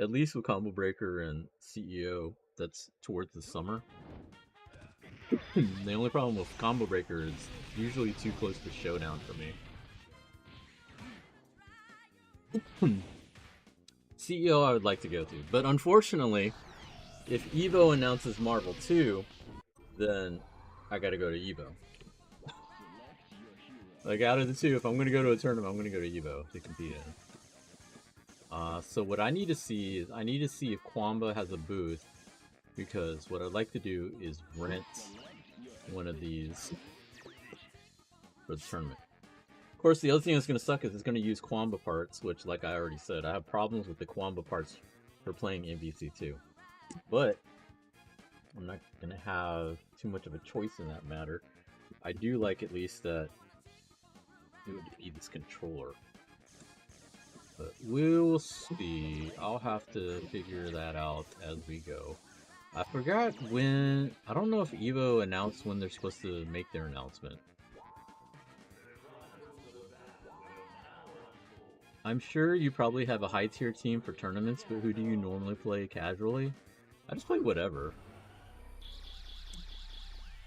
At least with Combo Breaker and CEO, that's towards the summer. The only problem with Combo Breaker is usually too close to Showdown for me. CEO I would like to go to, but unfortunately, if Evo announces Marvel 2, then I gotta go to Evo. Like out of the two, if I'm gonna go to a tournament, I'm gonna go to Evo to compete in. So what I need to see is if Qanba has a booth, because what I'd like to do is rent one of these for the tournament. Of course, the other thing that's going to suck is it's going to use Qanba parts, which, like I already said, I have problems with the Qanba parts for playing MvC2. But I'm not going to have too much of a choice in that matter. I do like at least that it would be this controller. But we'll see. I'll have to figure that out as we go. I forgot when... I don't know if Evo announced when they're supposed to make their announcement. I'm sure you probably have a high tier team for tournaments, but who do you normally play casually? I just play whatever.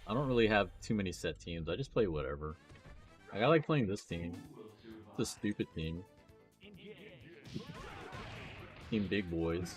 I don't really have too many set teams. I just play whatever. Like, I like playing this team. It's a stupid team. Team Big Boys.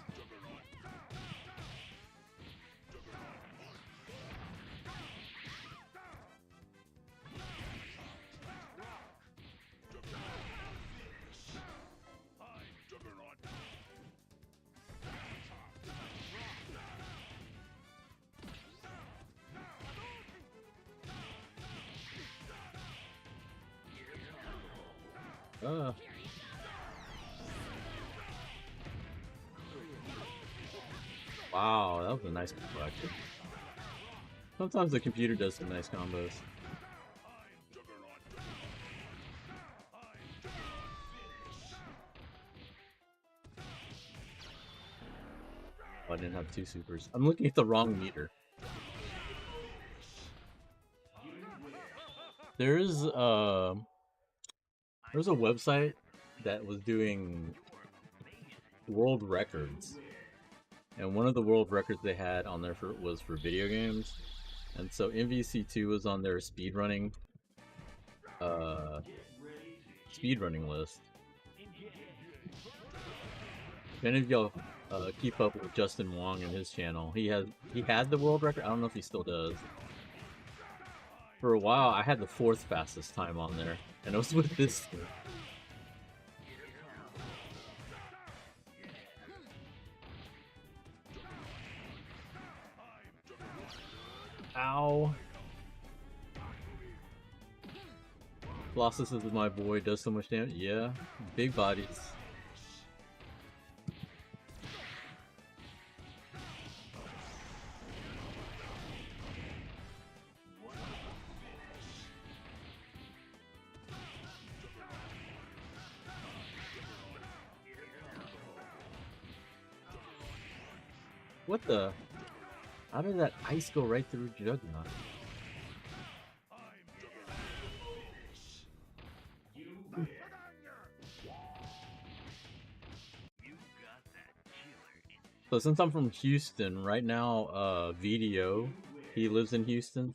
Wow, that was a nice collection. Sometimes the computer does some nice combos. Oh, I didn't have 2 supers. I'm looking at the wrong meter. There's a website that was doing world records, and one of the world records they had on there was for video games, and so MvC2 was on their speedrunning list. If any of y'all keep up with Justin Wong and his channel, he had the world record. I don't know if he still does. For a while, I had the 4th fastest time on there, and it was with this thing. Ow. Colossus is my boy, does so much damage. Yeah, big bodies. What the? How did that ice go right through Juggernaut? So since I'm from Houston, right now, VDO, he lives in Houston,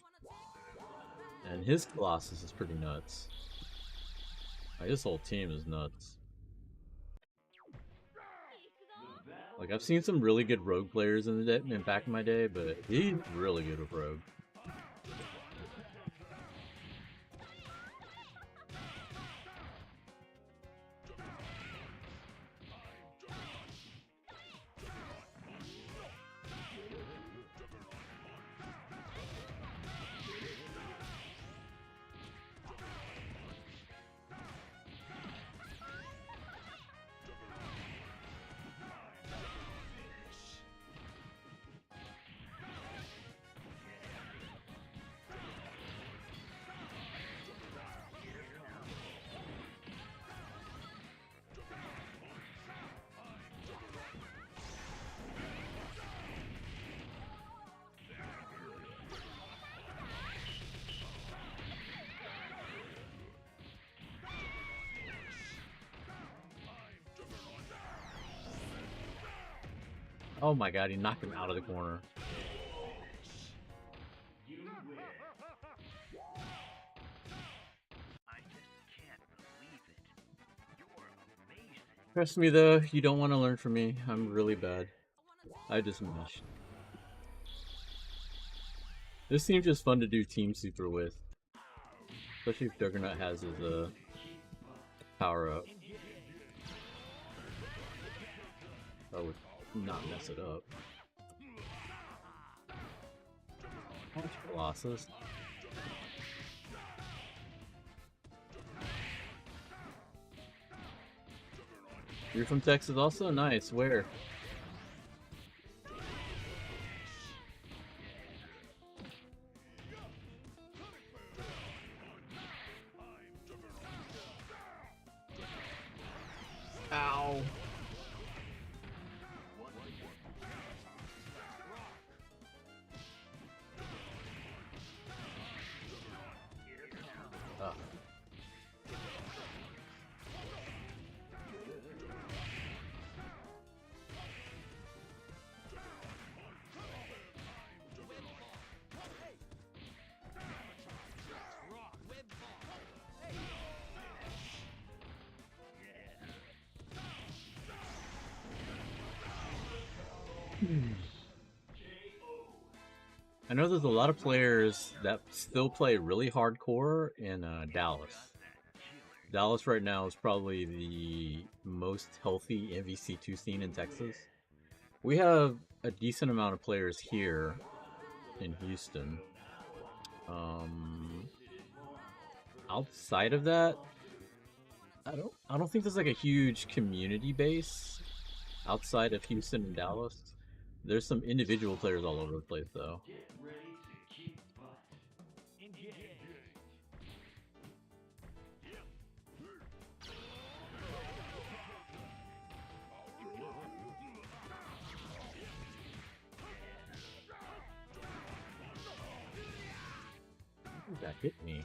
and his Colossus is pretty nuts. Like, his whole team is nuts. Like, I've seen some really good Rogue players in back in my day, but he's really good with Rogue. Oh my god, he knocked him out of the corner. Trust me though, you don't want to learn from me. I'm really bad. I just mashed. This seems just fun to do Team Super with. Especially if Juggernaut has his power up. I would not mess it up. Colossus. You're from Texas also? Nice. Where? Ow. I know there's a lot of players that still play really hardcore in Dallas. Dallas right now is probably the most healthy MvC2 scene in Texas. We have a decent amount of players here in Houston. Outside of that, I don't think there's like a huge community base outside of Houston and Dallas. There's some individual players all over the place though. That hit me.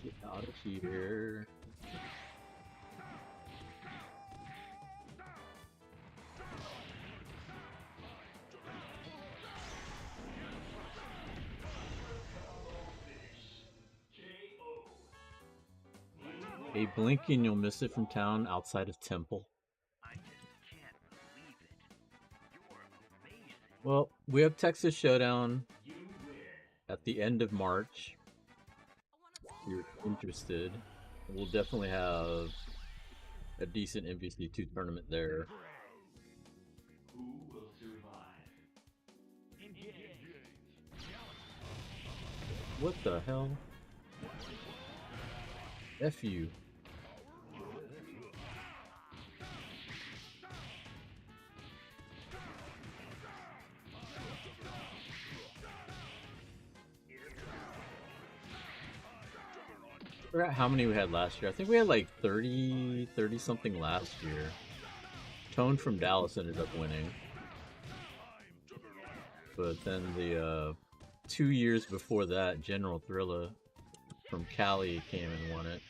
Get out of here. A blink and you'll miss it from town outside of Temple. Well, we have Texas Showdown at the end of March. If you're interested, we'll definitely have a decent MvC2 tournament there. What the hell? F you. forgot how many we had last year. I think we had like 30 something last year. Tone from Dallas ended up winning. But then the 2 years before that, General Thrilla from Cali came and won it.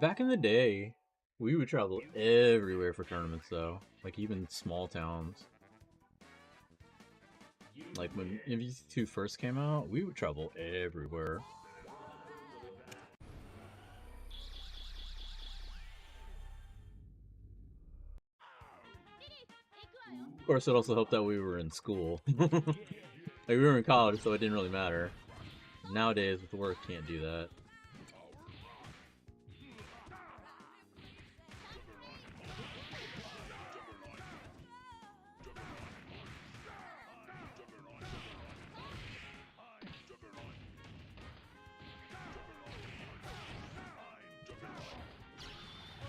Back in the day, we would travel everywhere for tournaments, though. Like, even small towns. Like, when MvC2 first came out, we would travel everywhere. Of course, it also helped that we were in school. Like, we were in college, so it didn't really matter. Nowadays, with work, can't do that.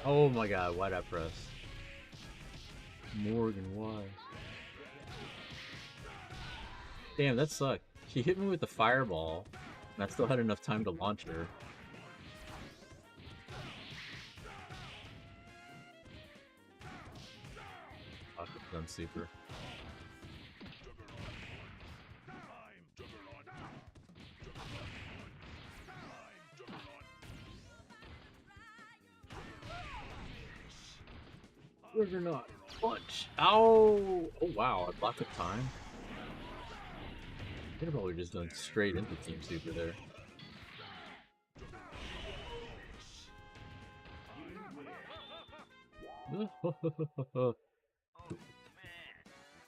Oh my god, why'd I press? Morgan, why? Damn, that sucked. She hit me with the fireball, and I still had enough time to launch her. Fuck, it's done super. Juggernaut. Punch! Ow! Oh wow, I blocked the time. Could have probably just done straight into Team Super there. Oh man,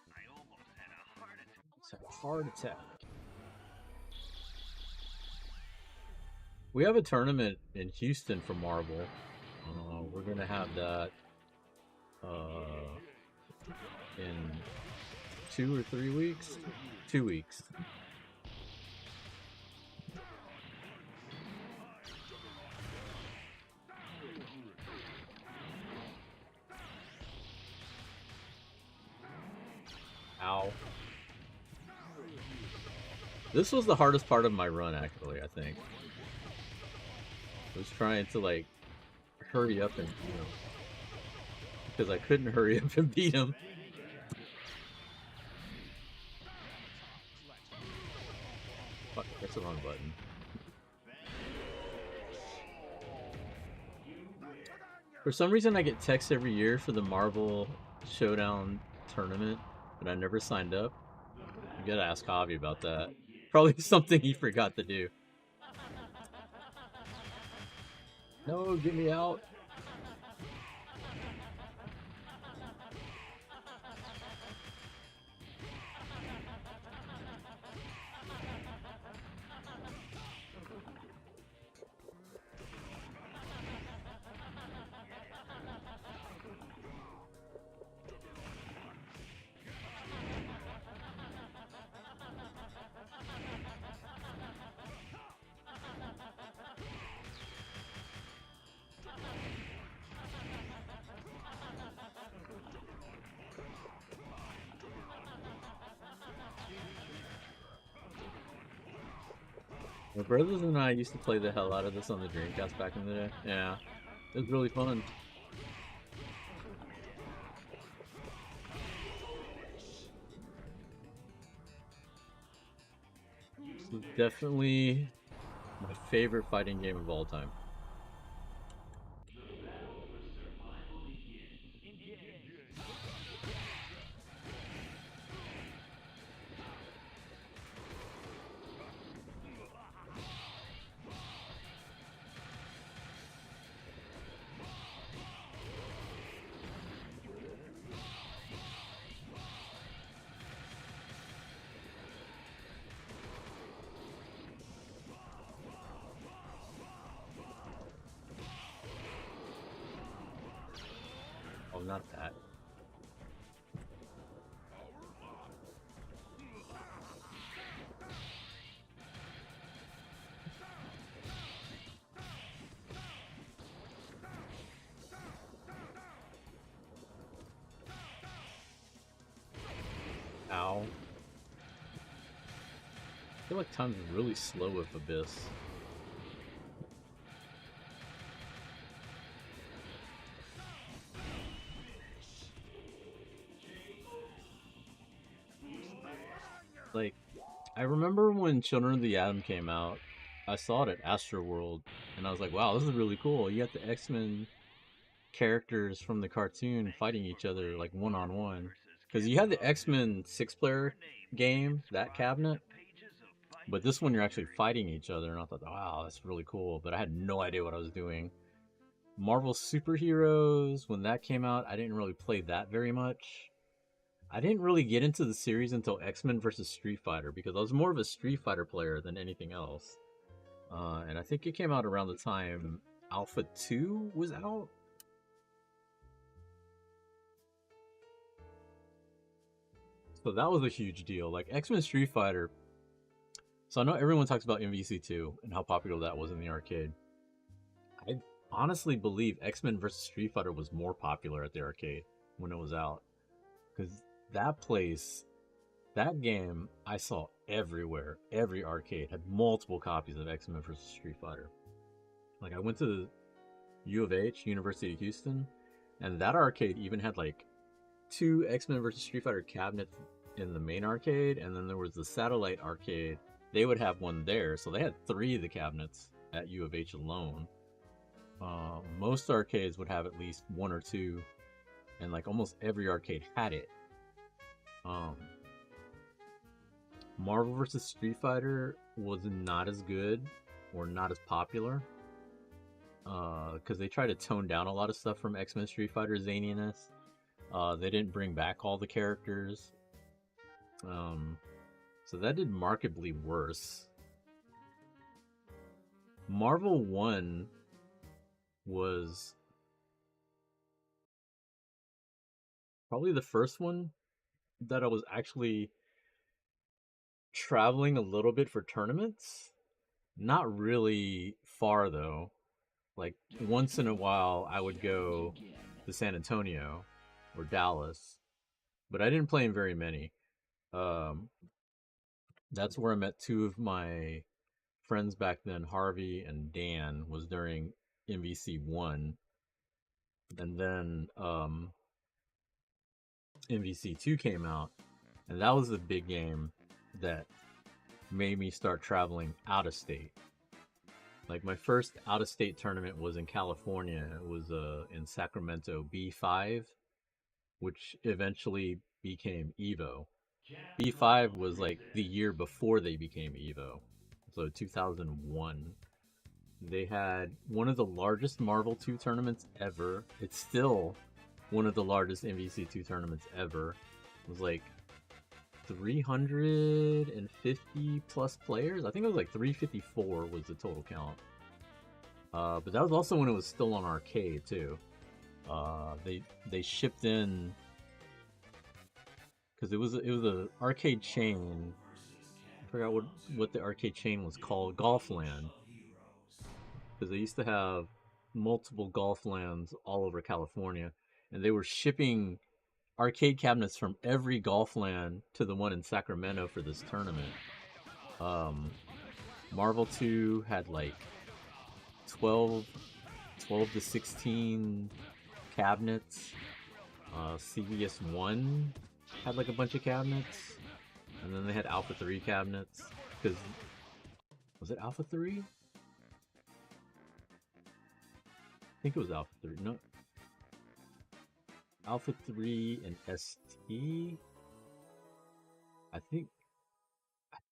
I almost had a heart attack. Let's have a heart attack. We have a tournament in Houston for Marvel. We're gonna have that in 2 or 3 weeks? 2 weeks. Ow. This was the hardest part of my run, actually, I think. I was trying to, like, hurry up and, you know, because I couldn't hurry up and beat him. Fuck, that's the wrong button. For some reason, I get texts every year for the Marvel Showdown tournament, but I never signed up. You gotta ask Javi about that. Probably something he forgot to do. No, get me out. My brothers and I used to play the hell out of this on the Dreamcast back in the day. Yeah, it was really fun. This is definitely my favorite fighting game of all time. not that. Ow. I feel like time's really slow with Abyss. Like, I remember when Children of the Atom came out, I saw it at Astroworld, and I was like, wow, this is really cool. You got the X-Men characters from the cartoon fighting each other, like, one-on-one. Because you had the X-Men 6-player game, that cabinet, but this one you're actually fighting each other, and I thought, wow, that's really cool, but I had no idea what I was doing. Marvel Superheroes, when that came out, I didn't really play that very much. I didn't really get into the series until X-Men versus Street Fighter because I was more of a Street Fighter player than anything else. And I think it came out around the time Alpha 2 was out. So that was a huge deal. Like X-Men Street Fighter. So I know everyone talks about MvC2 and how popular that was in the arcade. I honestly believe X-Men versus Street Fighter was more popular at the arcade when it was out. Because that place, that game, I saw everywhere. Every arcade had multiple copies of X-Men vs. Street Fighter. Like, I went to the U of H, University of Houston, and that arcade even had, like, 2 X-Men vs. Street Fighter cabinets in the main arcade, and then there was the satellite arcade. They would have one there, so they had 3 of the cabinets at U of H alone. Most arcades would have at least 1 or 2, and, like, almost every arcade had it. Marvel vs. Street Fighter was not as good or not as popular because they tried to tone down a lot of stuff from X-Men Street Fighter zaniness. They didn't bring back all the characters, so that did markedly worse. Marvel 1 was probably the first one that I was actually traveling a little bit for tournaments. Not really far though. Like once in a while I would go to San Antonio or Dallas, but I didn't play in very many. That's where I met 2 of my friends back then, Harvey and Dan, was during MvC1. And then MvC2 came out, and that was the big game that made me start traveling out of state. Like my first out of state tournament was in California. It was in Sacramento B5, which eventually became Evo. B5 was like the year before they became Evo. So 2001. They had one of the largest Marvel 2 tournaments ever. It's still one of the largest MvC2 tournaments ever. It was like 350 plus players. I think it was like 354 was the total count. But that was also when it was still on arcade too. They shipped in because it was a arcade chain. I forgot what the arcade chain was called. Golfland, because they used to have multiple Golflands all over California, and they were shipping arcade cabinets from every Golfland to the one in Sacramento for this tournament. Marvel 2 had like 12 to 16 cabinets. CVS 1 had like a bunch of cabinets. And then they had Alpha 3 cabinets. Because, was it Alpha 3? I think it was Alpha 3. No. Alpha 3 and ST. I think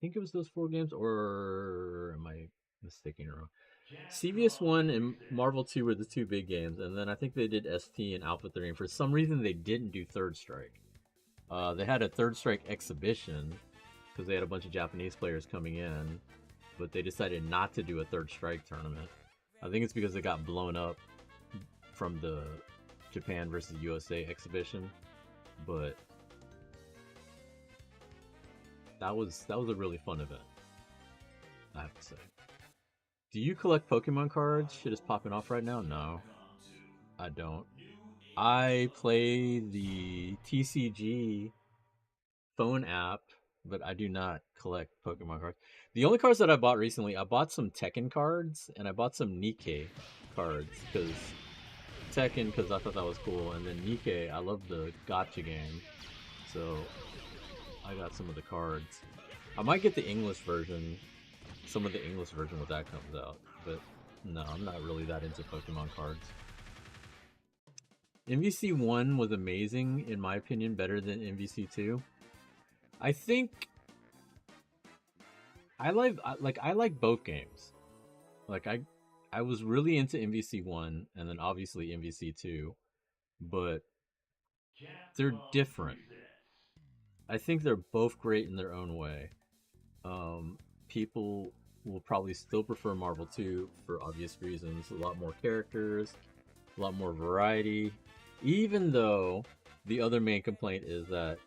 it was those 4 games, or am I mistaken or wrong? CVS 1 and Marvel 2 were the 2 big games, and then I think they did ST and Alpha 3, and for some reason they didn't do Third Strike. They had a Third Strike exhibition because they had a bunch of Japanese players coming in, but they decided not to do a Third Strike tournament. I think it's because it got blown up from the Japan versus USA exhibition, but that was a really fun event, I have to say. Do you collect Pokemon cards? Shit is popping off right now. No, I don't. I play the TCG phone app, but I do not collect Pokemon cards. The only cards that I bought recently, I bought some Tekken cards and I bought some Nikkei cards because Tekken because I thought that was cool, and then Nikkei, I love the gacha game, so I got some of the cards. I might get the English version, some of the English version when that comes out, but no, I'm not really that into Pokemon cards. MvC1 was amazing, in my opinion, better than MvC2. I think I like both games. Like I was really into MvC1 and then obviously MvC2, but they're different. I think they're both great in their own way. People will probably still prefer Marvel 2 for obvious reasons. A lot more characters, a lot more variety. Even though the other main complaint is that,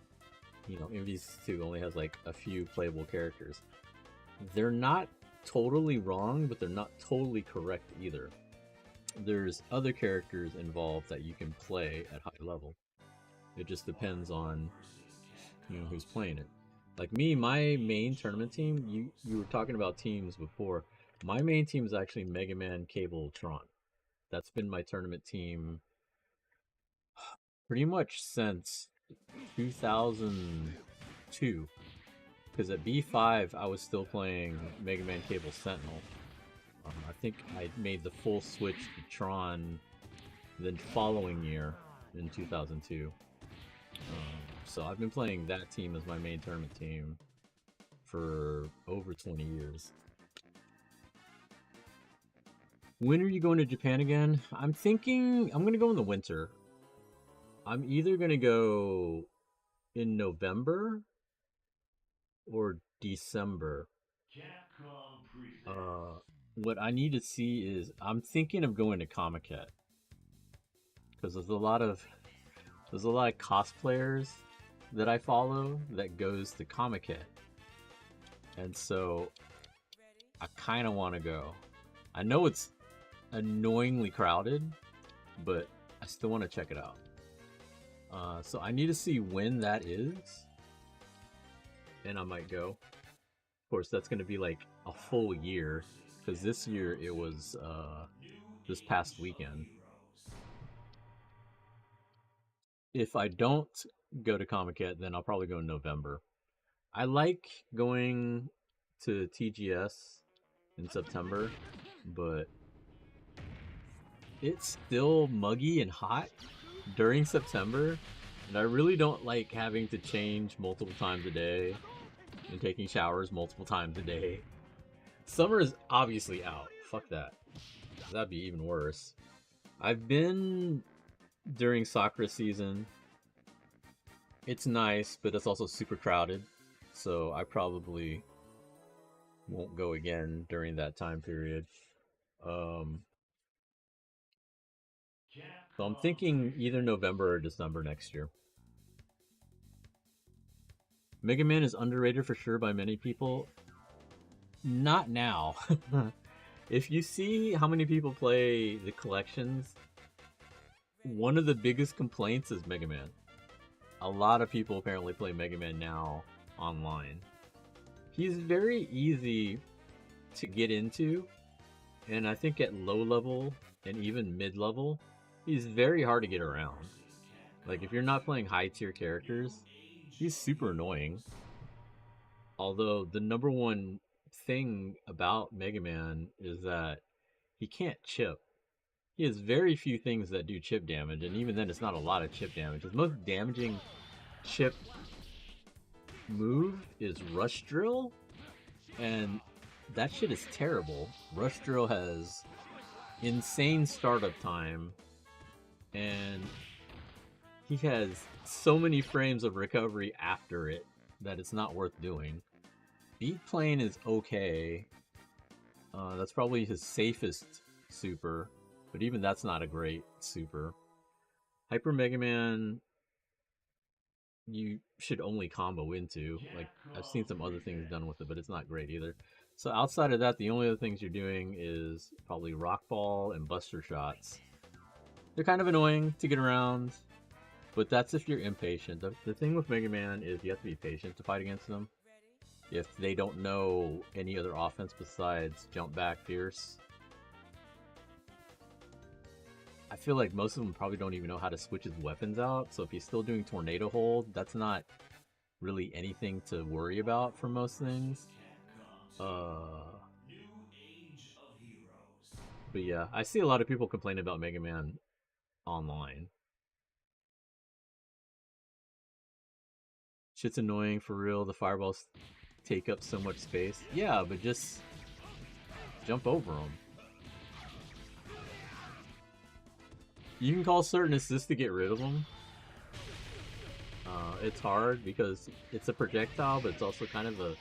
you know, MvC2 only has like a few playable characters. They're not totally wrong, but they're not totally correct either. There's other characters involved that you can play at high level. It just depends on, you know, who's playing it. Like me, my main tournament team, you were talking about teams before. My main team is actually Mega Man Cable Tron. That's been my tournament team pretty much since 2002. Because at B5, I was still playing Mega Man Cable Sentinel. I think I made the full switch to Tron the following year in 2002. So I've been playing that team as my main tournament team for over 20 years. When are you going to Japan again? I'm thinking I'm going to go in the winter. I'm either going to go in November or December. What I need to see is I'm thinking of going to Comiket because there's a lot of cosplayers that I follow that goes to Comiket, and so I kind of want to go. I know it's annoyingly crowded, but I still want to check it out. So I need to see when that is, and I might go. Of course, that's going to be like a full year, because this year it was this past weekend. If I don't go to Comiket, then I'll probably go in November. I like going to TGS in September, but it's still muggy and hot during September, and I really don't like having to change multiple times a day and taking showers multiple times a day. Summer is obviously out. Fuck that. That'd be even worse. I've been during Sakura season. It's nice, but it's also super crowded, so I probably won't go again during that time period. So I'm thinking either November or December next year. Mega Man is underrated for sure by many people. Not now. If you see how many people play the collections, one of the biggest complaints is Mega Man. A lot of people apparently play Mega Man now online. He's very easy to get into, and I think at low level and even mid level, he's very hard to get around. Like if you're not playing high tier characters, he's super annoying. Although the number one thing about Mega Man is that he can't chip. He has very few things that do chip damage, and even then it's not a lot of chip damage. His most damaging chip move is Rush Drill, and that shit is terrible. Rush Drill has insane startup time, and he has so many frames of recovery after it that it's not worth doing. Beat Plane is okay. That's probably his safest super, but even that's not a great super. Hyper Mega Man, you should only combo into. Like, I've seen some other things done with it, but it's not great either. So outside of that, the only other things you're doing is probably Rock Ball and Buster Shots. They're kind of annoying to get around, but that's if you're impatient. The thing with Mega Man is you have to be patient to fight against them. If they don't know any other offense besides jump back, fierce, I feel like most of them probably don't even know how to switch his weapons out. So if he's still doing tornado hold, that's not really anything to worry about for most things. But yeah, I see a lot of people complain about Mega Man online. Shit's annoying for real. The fireballs take up so much space. Yeah, but just jump over them. You can call certain assists to get rid of them. It's hard because it's a projectile, but it's also kind of a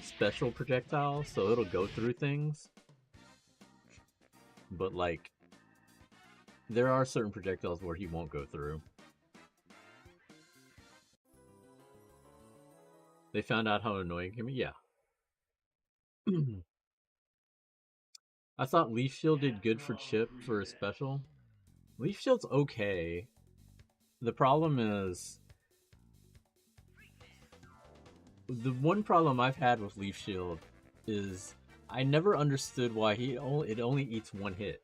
special projectile, so it'll go through things. But like, there are certain projectiles where he won't go through. They found out how annoying he can be? Yeah. I thought Leaf Shield did good for Chip for a special. Leaf Shield's okay. The problem is... The one problem I've had with Leaf Shield is I never understood why it only eats one hit.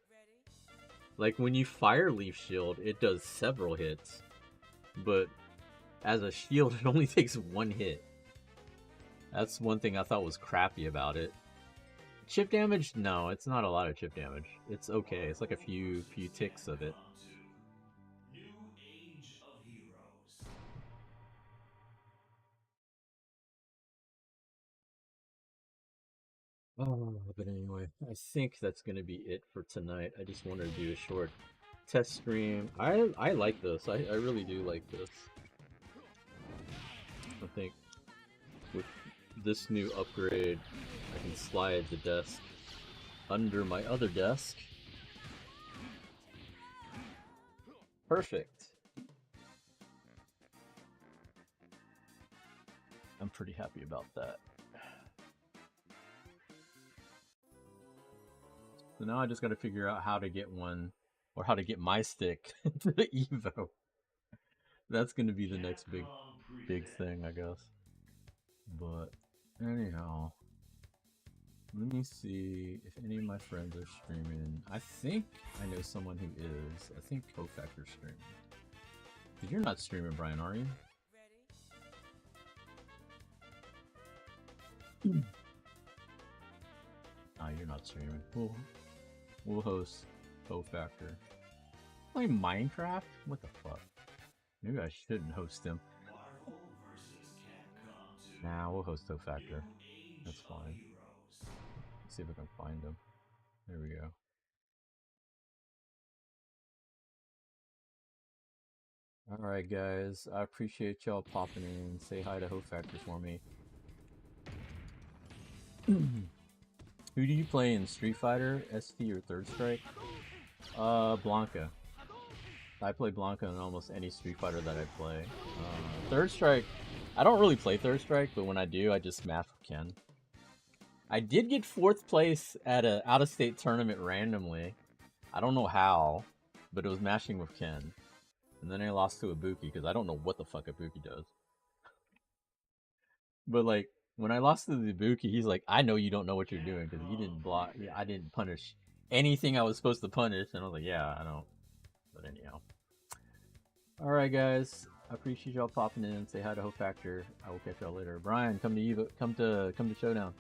Like, when you fire Leaf Shield, it does several hits. But as a shield, it only takes one hit. That's one thing I thought was crappy about it. Chip damage? No, it's not a lot of chip damage. It's okay. It's like a few ticks of it. Oh, but anyway, I think that's gonna be it for tonight. I just wanted to do a short test stream. I like this. I really do like this. I think with this new upgrade, I can slide the desk under my other desk. Perfect. I'm pretty happy about that. So now I just gotta figure out how to get one, or how to get my stick to the Evo. That's gonna be the next big thing, I guess. But anyhow, let me see if any of my friends are streaming. I think I know someone who is. I think Cofactor's streaming. But you're not streaming, Brian, are you? Oh, you're not streaming. We'll host Cofactor. Play Minecraft? What the fuck? Maybe I shouldn't host him. Nah, we'll host Cofactor. That's fine. Let's see if I can find him. There we go. Alright guys, I appreciate y'all popping in. Say hi to Hofactor for me. Who do you play in Street Fighter, ST, or Third Strike? Blanca. I play Blanca in almost any Street Fighter that I play. Third Strike, I don't really play Third Strike, but when I do, I just math with Ken. I did get 4th place at an out-of-state tournament randomly. I don't know how, but it was mashing with Ken. And then I lost to Ibuki because I don't know what the fuck Ibuki does. But like, when I lost to the Ibuki, he's like, I know you don't know what you're doing because you didn't block. Yeah, I didn't punish anything I was supposed to punish. And I was like, yeah, I don't. But anyhow. Alright guys, I appreciate y'all popping in. Say hi to Hofactor. I will catch y'all later. Brian, come to Showdown.